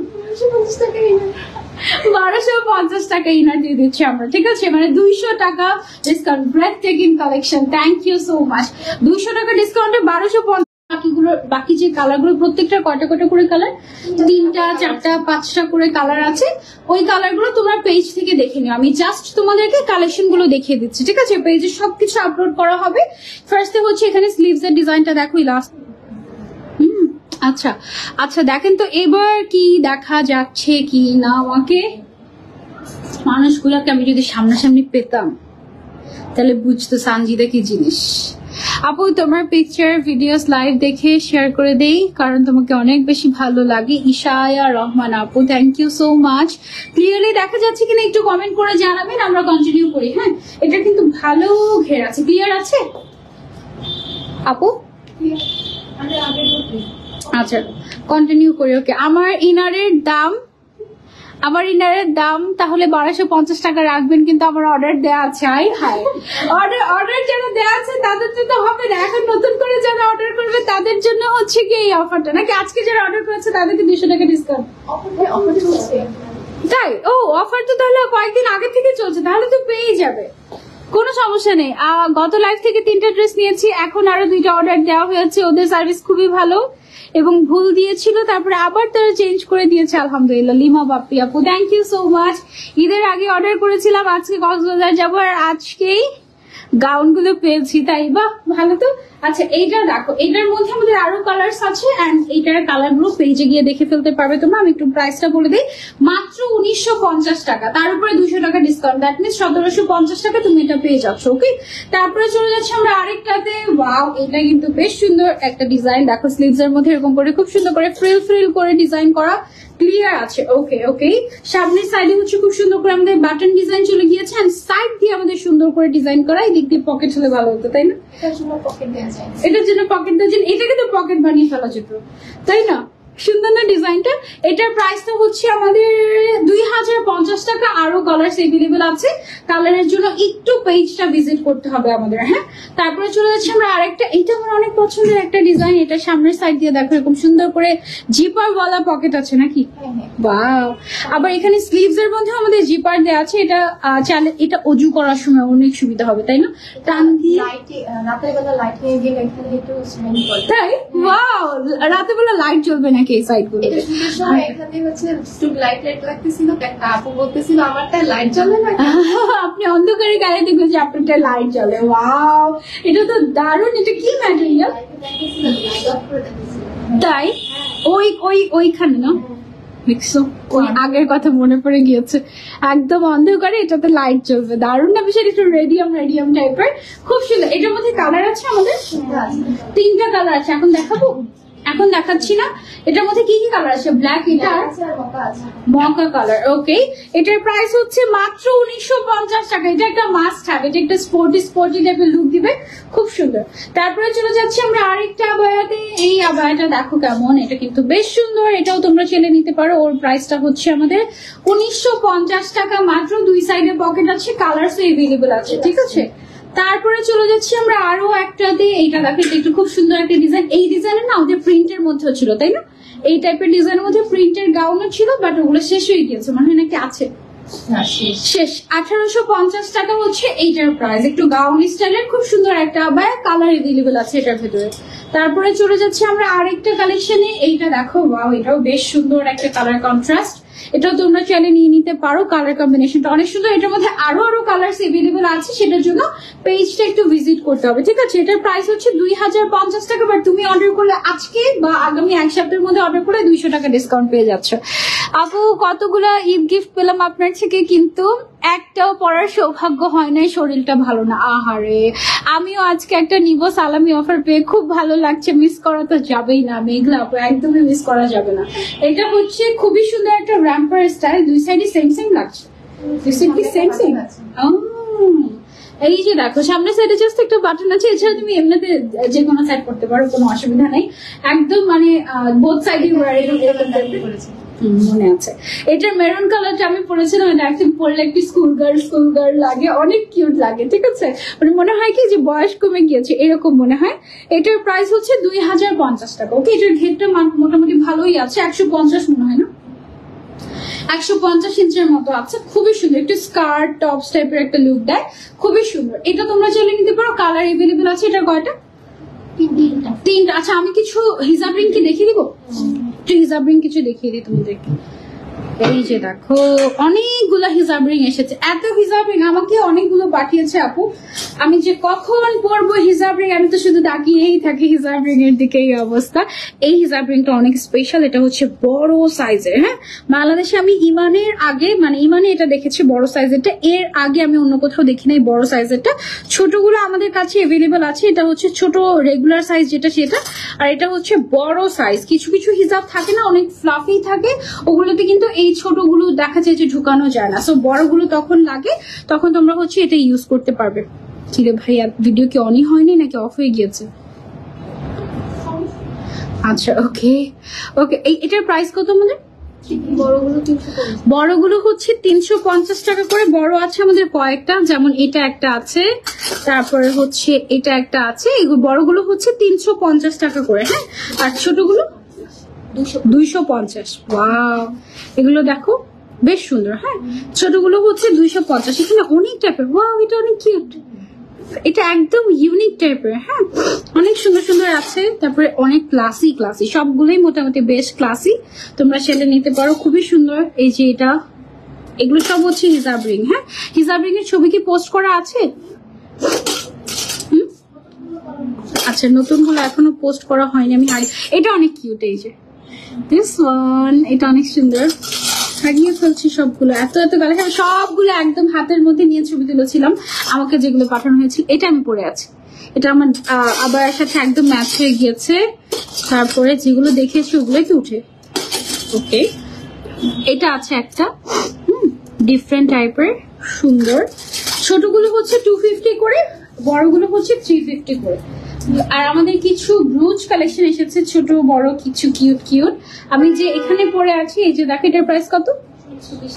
1250 টাকা ইনার দিয়ে দিচ্ছি আমরা, ঠিক আছে? মানে 200 টাকা discount. Breathtaking collection. Thank you so much. 200 টাকা ডিসকাউন্টে 1250 বাকি যে কালার গুলো প্রত্যেকটা কয়টা কয়টা করে কালার, 3টা 4টা 5টা করে কালার আছে। ওই কালার গুলো তোমরা পেজ থেকে দেখে নিও, আমি জাস্ট তোমাদেরকে কালেকশন গুলো দেখিয়ে দিচ্ছি, ঠিক আছে? পেজে সবকিছু আপলোড করা হবে। ফার্স্টে হচ্ছে এখানে স্লিভস এর ডিজাইনটা দেখো, লাস্ট। আচ্ছা আচ্ছা, দেখেন তো এবার কি দেখা যাচ্ছে কি না আমাকে। মানুষগুলোকে আমি যদি সামনাসামনি পেতাম তাহলে বুঝতো সানজিদা কি জিনিস। আপু তোমার পিকচার ভিডিওস লাইভ দেখে শেয়ার করে দেই, কারণ তোমাকে অনেক বেশি ভালো লাগে। ইশায়া রহমান আপু, thank you so much. Clearly দেখা যাচ্ছে কিনা একটু কমেন্ট করে জানাবেন, আমরা কন্টিনিউ করি। হ্যাঁ, এটা কিন্তু ভালো ঘের আছে, ক্লিয়ার আছে আপু? আচ্ছা কন্টিনিউ করি। ওকে, আমার ইনারের দাম তাহলে 1250 টাকা রাখবেন, কিন্তু আমার অর্ডার দেওয়া আছে। আই হাই, অর্ডার যারা দেওয়া আছে তাদের তো হবে না, এখন নতুন করে যারা অর্ডার করবে তাদের জন্য হচ্ছে কি এই অফারটা, নাকি আজকে যারা অর্ডার করেছে তাদেরকে 200 টাকা ডিসকাউন্ট? তাই? ও, অফার তো তাহলে কয়েকদিন আগে থেকে চলছে, তাহলে তো পেয়ে যাবে, কোনো সমস্যা নেই। গত লাইভ থেকে 3টা ড্রেস নিয়েছি, এখন আরো 2টা অর্ডার দেওয়া হয়েছে। ওদের সার্ভিস খুবই ভালো, এবং ভুল দিয়েছিল তারপরে আবার তারা চেঞ্জ করে দিয়েছে, আলহামদুলিল্লাহ। লিমা বাপ্পি আপু, থ্যাংক ইউ সো মাচ। ঈদের আগে অর্ডার করেছিলাম, আজকে কক্সবাজার যাবো, আর আজকেই গাউন গুলো পেয়েছি, তাই? বাহ, ভালো তো। আচ্ছা, এইটা দেখো, এটার মধ্যে আমাদের আরো কালার্স আছে, এন্ড এইটার কালার গুলো পেজে গিয়ে দেখে ফেলতে পারবে তোমরা। আমি একটু প্রাইসটা বলে দিই, মাত্র 1950 টাকা, তার উপরে 200 টাকা ডিসকাউন্ট, দ্যাট মিনস 1750 টাকা তুমি এটা পেয়ে যাচ্ছ। ওকে, তারপরে চলে যাচ্ছে আমরা আরেকটাতে। ওয়াও, এটা কিন্তু বেশ সুন্দর একটা ডিজাইন, দেখো স্লিভস এর মধ্যে এরকম করে খুব সুন্দর করে ফ্রিল করে ডিজাইন করা, ক্লিয়ার আছে। ওকে ওকে, সামনের সাইডে হচ্ছে খুব সুন্দর করে আমাদের বাটন ডিজাইন চলে গিয়েছে, এন্ড সাইড দিয়ে আমাদের সুন্দর করে ডিজাইন করা, এই দিক দিয়ে পকেট হলে ভালো হতো, তাই না? এটার জন্য পকেট দিয়েছেন, এটাকে তো পকেট বানিয়ে ফেলা যেত, তাই না? সুন্দর না ডিজাইনটা? এটার প্রাইসটা হচ্ছে আমাদের 2050 টাকা। আরো কালার এভেলেবেল আছে, কালারের জন্য একটু পেজটা ভিজিট করতে হবে আমাদের। হ্যাঁ, তারপরে চলে যাচ্ছে আমরা আরেকটা, এটা আমার অনেক পছন্দের একটা ডিজাইন। এটা সামনের সাইড দিয়ে দেখো এরকম সুন্দর করে জিপার ওয়ালা পকেট আছে নাকি? বাহ, আবার এখানে স্লিভস এর মধ্যে আমাদের জিপার দেওয়া আছে। এটা চালে এটা অজু করার সময় অনেক সুবিধা হবে, তাই না? টান দিয়ে রাতের বেলা লাইট নিয়ে গেলে একটু স্মেল করে, তাই? ওয়াও, রাতের বেলা লাইট জ্বলবে নাকি এই সাইড গুলো? এখানে হচ্ছে স্টুপ লাইট লাগতেছিল, একটা আপু বলতেছিল আমারটা লাইট জ্বলে না। আপনি অন্ধকারে গায়ে দেখবেন যে আপনারটা লাইট জ্বলে। ওয়াও, এটা তো দারুণ। এটা কি ম্যাটেরিয়াল? তাই? ওইখানে না দেখছো, ওই আগের কথা মনে পড়ে গিয়েছে, একদম অন্ধকারে এটাতে লাইট জ্বলবে। দারুণ না বিষয়? একটু রেডিয়াম টাইপের, খুব সুন্দর। এটার মধ্যে কালার আছে আমাদের 3টা কালার আছে। এখন দেখাচ্ছি না। এটার মধ্যে কি কি কালার আছে? ব্ল্যাক, এটা মকা কালার। ওকে, এটার প্রাইস হচ্ছে মাত্র 1950 টাকা। এটা একটা মাস্ট হ্যাভ, এটা একটা স্পোর্টি টাইপের লুক দিবে, খুব সুন্দর। তারপরে চলে যাচ্ছি আমরা আরেকটা আবায়াতে। এই আবায়াটা দেখো কেমন, এটা কিন্তু বেশ সুন্দর, এটাও তোমরা চেলে নিতে পারো। ওর প্রাইসটা হচ্ছে আমাদের 1950 টাকা মাত্র। 2 সাইডে পকেট আছে, কালারস এভেলেবেল আছে, ঠিক আছে? তারপরে চলে যাচ্ছি আমরা আরো একটাতে। এইটা দেখো, এটা একটু খুব সুন্দর একটা ডিজাইন। এই ডিজাইনের না ওদের প্রিন্টের মধ্যে ছিল, তাই না? এই টাইপের ডিজাইনের মধ্যে প্রিন্টের গাউনও ছিল, বাট ওগুলো শেষ হয়ে গিয়েছে, মনে হয় নাকি আছে শেষ। 1850 টাকা হচ্ছে এইটার প্রাইস। একটু গাউন স্টাইলের খুব সুন্দর একটা আবায়া, কালার এভেলেবেল আছে এটার ভেতরে। তারপরে চলে যাচ্ছি আমরা আরেকটা কালেকশনে। এইটা দেখো, ওয়াও, এটাও বেশ সুন্দর একটা কালার কন্ট্রাস্ট। এটাও তোমরা চাইলে নিয়ে নিতে পারো, কালার কম্বিনেশনটা অনেক সুন্দর। এটার মধ্যে আরো কালার এভেলেবেল আছে, সেটার জন্য পেজটা একটু ভিজিট করতে হবে, ঠিক আছে? এটার প্রাইস হচ্ছে 2050 টাকা, বাট তুমি অর্ডার করলে আজকে বা আগামী 1 সপ্তাহের মধ্যে অর্ডার করলে 200 টাকা ডিসকাউন্ট পেয়ে যাচ্ছ। আপু, কতগুলো ঈদ গিফট পেলাম আপনার থেকে, কিন্তু একটাও পরার সৌভাগ্য হয় নাই, শরীরটা ভালো না। আহারে, আমিও আজকে একটা নিবো সালামি অফার পেয়ে, খুব ভালো লাগছে। মিস করা তো যাবেই না মেঘলা আপু, একদমই মিস করা যাবে না। এটা হচ্ছে খুবই সুন্দর একটা র্যাম্পার স্টাইল, 2 সাইডই সেম লাগছে। এই যে দেখো, সামনের সাইডে জাস্ট একটা বাটন আছে, এছাড়া তুমি এমনিতে যে কোনো সাইড করতে পারো, কোনো অসুবিধা নেই। একদম মানে বোথ সাইডে মনে আছে। এটার মেরুন কালারটা আমি পরেছিলাম, এটা একদম পরলে একটি স্কুল গার্ল লাগে, অনেক কিউট লাগে, ঠিক আছে? মানে মনে হয় কি যে বয়স কমে গিয়েছে, এরকম মনে হয়। এটার প্রাইস হচ্ছে 2050 টাকা। ওকে, এটার ঘেরটা মোটামুটি ভালোই আছে, 150 মনে হয় না, 150 ইঞ্চের মতো আছে, খুবই সুন্দর। একটু স্কার্ট টপস টাইপের একটা লুক দেয়, খুবই সুন্দর। এটা তোমরা চাইলে নিতে পারো, কালার এভেলেবেল আছে। এটা কয়টা? তিনটা। আচ্ছা আমি কিছু হিজাব রিং কি দেখিয়ে দিব, একটু হিজাব রিং কিছু দেখিয়ে দিই তোমাদেরকে। এই যে দেখো অনেকগুলো হিজাব রিং এসেছে, এত হিজাব রিং আমাকে অনেকগুলো পাঠিয়েছে আপু। আমি যে কখন পরবো হিজাব রিং, আমি তো শুধু তাকিয়েই থাকি হিজাব রিং এর দিকে। এই অবস্থা। এই হিজাব রিংটা অনেক স্পেশাল, এটা হচ্ছে বড় সাইজের। হ্যাঁ, বাংলাদেশে আমি ইমানের আগে মানে ইমানে এটা দেখেছি বড় সাইজেরটা, এর আগে আমি অন্য কোথাও দেখি নাই বড় সাইজেরটা। ছোটগুলো আমাদের কাছে এভেলেবেল আছে, এটা হচ্ছে ছোট রেগুলার সাইজ যেটা সেটা, আর এটা হচ্ছে বড় সাইজ। কিছু কিছু হিজাব থাকে না অনেক ফ্লাফি থাকে, ওগুলোতে কিন্তু এই ছোটগুলো দেখা যায় যে ঢুকানো যায় না, সো বড়গুলো তখন লাগে, তখন তোমরা হচ্ছে এটা ইউজ করতে পারবে। ঠিক আছে ভাইয়া, ভিডিও কি অনই হয়নি নাকি অফ হয়ে গিয়েছে? আচ্ছা ওকে ওকে। এটার প্রাইস কত আমাদের? বড়গুলো হচ্ছে 350 টাকা করে। বড় আছে আমাদের কয়েকটা, যেমন এটা একটা আছে, তারপরে হচ্ছে এটা একটা আছে। এগুলো বড়গুলো হচ্ছে 350 টাকা করে। হ্যাঁ, আর ছোটগুলো 250। ওয়াও, এগুলো দেখো বেশ সুন্দর। হ্যাঁ, ছোটগুলো হচ্ছে 250। এখানে অনেক টাইপের। ওয়াও, এটা অনেক কিউট, এটা একদম ইউনিক টাইপের। হ্যাঁ, অনেক সুন্দর সুন্দর আছে। তারপরে অনেক ক্লাসি ক্লাসি, সবগুলোই মোটামুটি বেশ ক্লাসি, তোমরা সেটা নিতে পারো, খুবই সুন্দর। এই যে এটা, এগুলো সব হচ্ছে হিজাব রিং। হ্যাঁ, হিজাব রিং এর ছবি কি পোস্ট করা আছে? আচ্ছা, নতুনগুলো এখনো পোস্ট করা হয়নি, আমি এটা অনেক কিউট। এই যে দিস ওয়ান, এটা অনেক সুন্দর। হারিয়ে ফেলছি সবগুলো, এত এত কালেকশন, সবগুলো একদম হাতের মধ্যে নিয়ে ছবি তুলেছিলাম, আমাকে যেগুলো পাঠানো হয়েছিল। এটা আমি পরে আছি, এটা আমার আবার সাথে একদম ম্যাচ হয়ে গিয়েছে। তারপরে যেগুলো দেখেছি ওগুলো কি উঠে। ওকে, এটা আছে একটা ডিফারেন্ট টাইপের সুন্দর। ছোটগুলো হচ্ছে 250 করে, বড়গুলো হচ্ছে 350 করে। আর আমাদের কিছু ব্রুচ কালেকশন এসেছে, ছোট বড় কিছু কিউট কিউট। আমি যে এখানে পরে আছি, এই যে দেখো, এটার প্রাইস কত?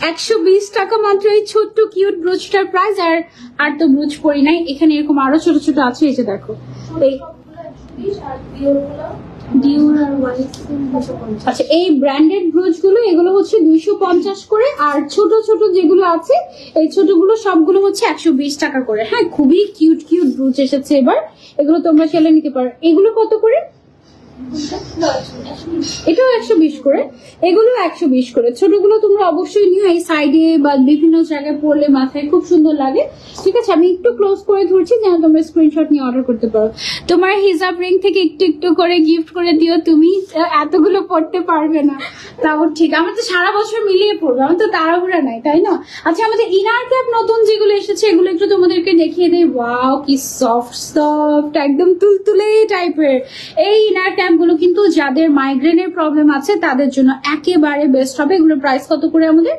120 টাকা মাত্র। এই ছোট্ট কিউট ব্রুচটার প্রাইস। আর তো ব্রুচ পরি নাই, এখানে এরকম আরো ছোট ছোট আছে। এই যে দেখো, এই আচ্ছা, এই ব্র্যান্ডেড ব্রুচ গুলো এগুলো হচ্ছে 250 করে, আর ছোট ছোট যেগুলো আছে এই ছোটগুলো সবগুলো হচ্ছে 120 টাকা করে। হ্যাঁ, খুবই কিউট কিউট ব্রুচ এসেছে এবার, এগুলো তোমরা চাইলে নিতে পারো। এগুলো কত করে? এটাও 120 করে, এগুলো 120 করে। ছোটগুলো তোমরা অবশ্যই নিও, এই সাইডে বা বিভিন্ন জায়গায় পরলে মাথায় খুব সুন্দর লাগে। ঠিক আছে, আমি একটু ক্লোজ করে ধরছি যেন তোমরা স্ক্রিনশট নিয়ে অর্ডার করতে পারো। তোমার হিজাব রিং থেকে একটু একটু করে গিফট করে দিও, তুমি এতগুলো পড়তে পারবে না, তাও ঠিক। আমার তো সারা বছর মিলিয়ে পড়বে, আমার তো তাড়াহুড়া নাই, তাই না? আচ্ছা, আমাদের ইনার ক্যাপ নতুন যেগুলো এসেছে এগুলো একটু তোমাদেরকে দেখিয়ে দেই। ওয়াও, কি সফট সফট, একদম তুলতুলে টাইপের। এই ইনার ক্যাপ গুলো কিন্তু যাদের মাইগ্রেনের প্রবলেম আছে তাদের জন্য একেবারে বেস্ট হবে। এগুলোর প্রাইস কত করে আমাদের?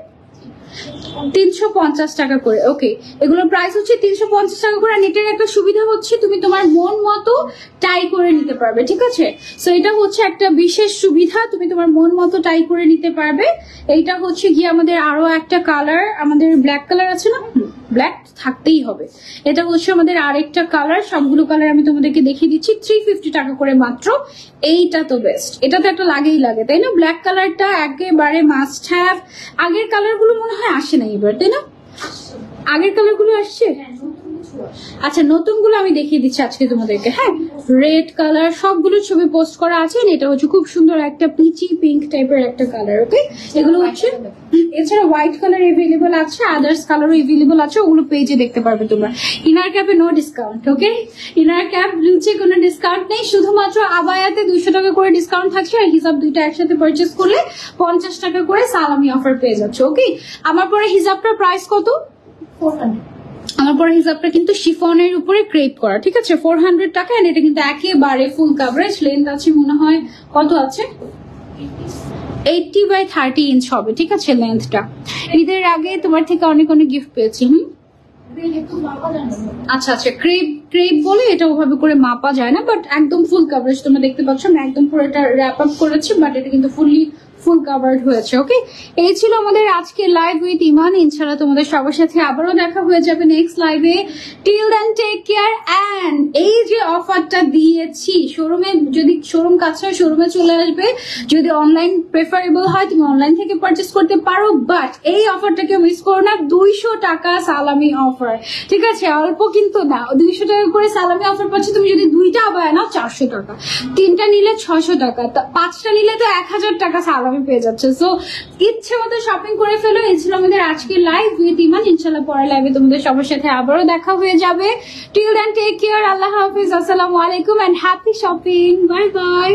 350 টাকা করে। ওকে, এগুলোর প্রাইস হচ্ছে 350 টাকা করে। আর এটার একটা সুবিধা হচ্ছে তুমি তোমার মন মতো টাই করে নিতে পারবে। ঠিক আছে, সো এটা হচ্ছে একটা বিশেষ সুবিধা, তুমি তোমার মন মতো টাই করে নিতে পারবে। এইটা হচ্ছে গিয়ে আমাদের আরো একটা কালার, আমাদের ব্ল্যাক কালার আছে না, ব্ল্যাক থাকতেই হবে। এটা হচ্ছে আমাদের আরেকটা কালার। সবগুলো কালার আমি তোমাদেরকে দেখিয়ে দিচ্ছি। 350 টাকা করে মাত্র। এইটা তো বেস্ট, এটা তো একটা লাগেই লাগে, তাই না? ব্ল্যাক কালারটা একেবারে মাস্ট হ্যাভ। আগের কালার গুলো মনে হয় আসে না এবার, তাই না? আগের কালার গুলো আসছে। আচ্ছা, নতুন গুলো আমি দেখিয়ে দিচ্ছি আজকে তোমাদেরকে। হ্যাঁ, রেড কালার, সবগুলো ছবি পোস্ট করা আছে। এটা হচ্ছে খুব সুন্দর একটা পিচি পিঙ্ক টাইপের একটা কালার। ওকে, এগুলো হচ্ছে, এছাড়া হোয়াইট কালার এভেলেবল আছে, আদার্স কালারও এভেলেবল আছে, ওগুলো পেজে দেখতে পারবে তোমরা। ইনার ক্যাপে no discount. Okay, inner cap ব্লুচে কোনো ডিসকাউন্ট নেই, শুধুমাত্র আবায়াতে 200 টাকা করে ডিসকাউন্ট থাকছে। আর হিজাব দুইটা একসাথে পারচেস করলে 50 টাকা করে সালামি অফার পেয়ে যাচ্ছে। ওকে, আমার পরে হিজাবটার প্রাইস কত? 400। আমার পরে হিজাবটা কিন্তু শিফনের উপরে ক্রেপ করা। ঠিক আছে, 400 টাকা। এটা কিন্তু একেবারে ফুল কাভারেজ। লেন্থ আছে মনে হয়, কত আছে? 80/30 ইঞ্চ হবে। ঠিক আছে, লেন্থটা। ঈদের আগে তোমার থেকে অনেক অনেক গিফট পেয়েছি। আচ্ছা আচ্ছা, ক্রেপ বলে এটা ওভাবে করে মাপা যায় না, বাট একদম ফুল কাভারেজ তোমরা দেখতে পাচ্ছ। আমি একদম পুরো এটা র্যাপ আপ করেছি, বাট এটা কিন্তু ফুললি ফুল কাভার্ড হয়েছে। ওকে, এই ছিল আমাদের আজকে লাইভ উইথ ইমান। ইনশাআল্লাহ তোমাদের সবার সাথে আবারও দেখা হয়ে যাবে নেক্সট লাইভে। Till then take care. And এই যে অফারটা দিয়েছি, শোরুমে যদি শোরুম কাছে হয় শোরুমে চলে আসবে, যদি অনলাইন প্রেফারেবল হয় তুমি অনলাইন থেকে পারচেস করতে পারো, বাট এই অফারটা কেউ মিস করো না। 200 টাকা সালামি অফার, ঠিক আছে? অল্প কিন্তু না, 200 টাকা করে সালামি অফার পাচ্ছ। তুমি যদি 2টা আবার নাও 400 টাকা, 3টা নিলে 600 টাকা, 5টা নিলে তো 1000 টাকা সালামি পেয়ে যাচ্ছে। সো ইচ্ছে মতো শপিং করে ফেলো। এই ছিল আমাদের আজকে লাইভ উইথ ইমান। ইনশাল্লাহ পরের লাইভে তোমাদের সবার সাথে আবারও দেখা হয়ে যাবে। Till then take care. আল্লাহ হাফিজ, আসসালামু আলাইকুম, and happy shopping. Bye by.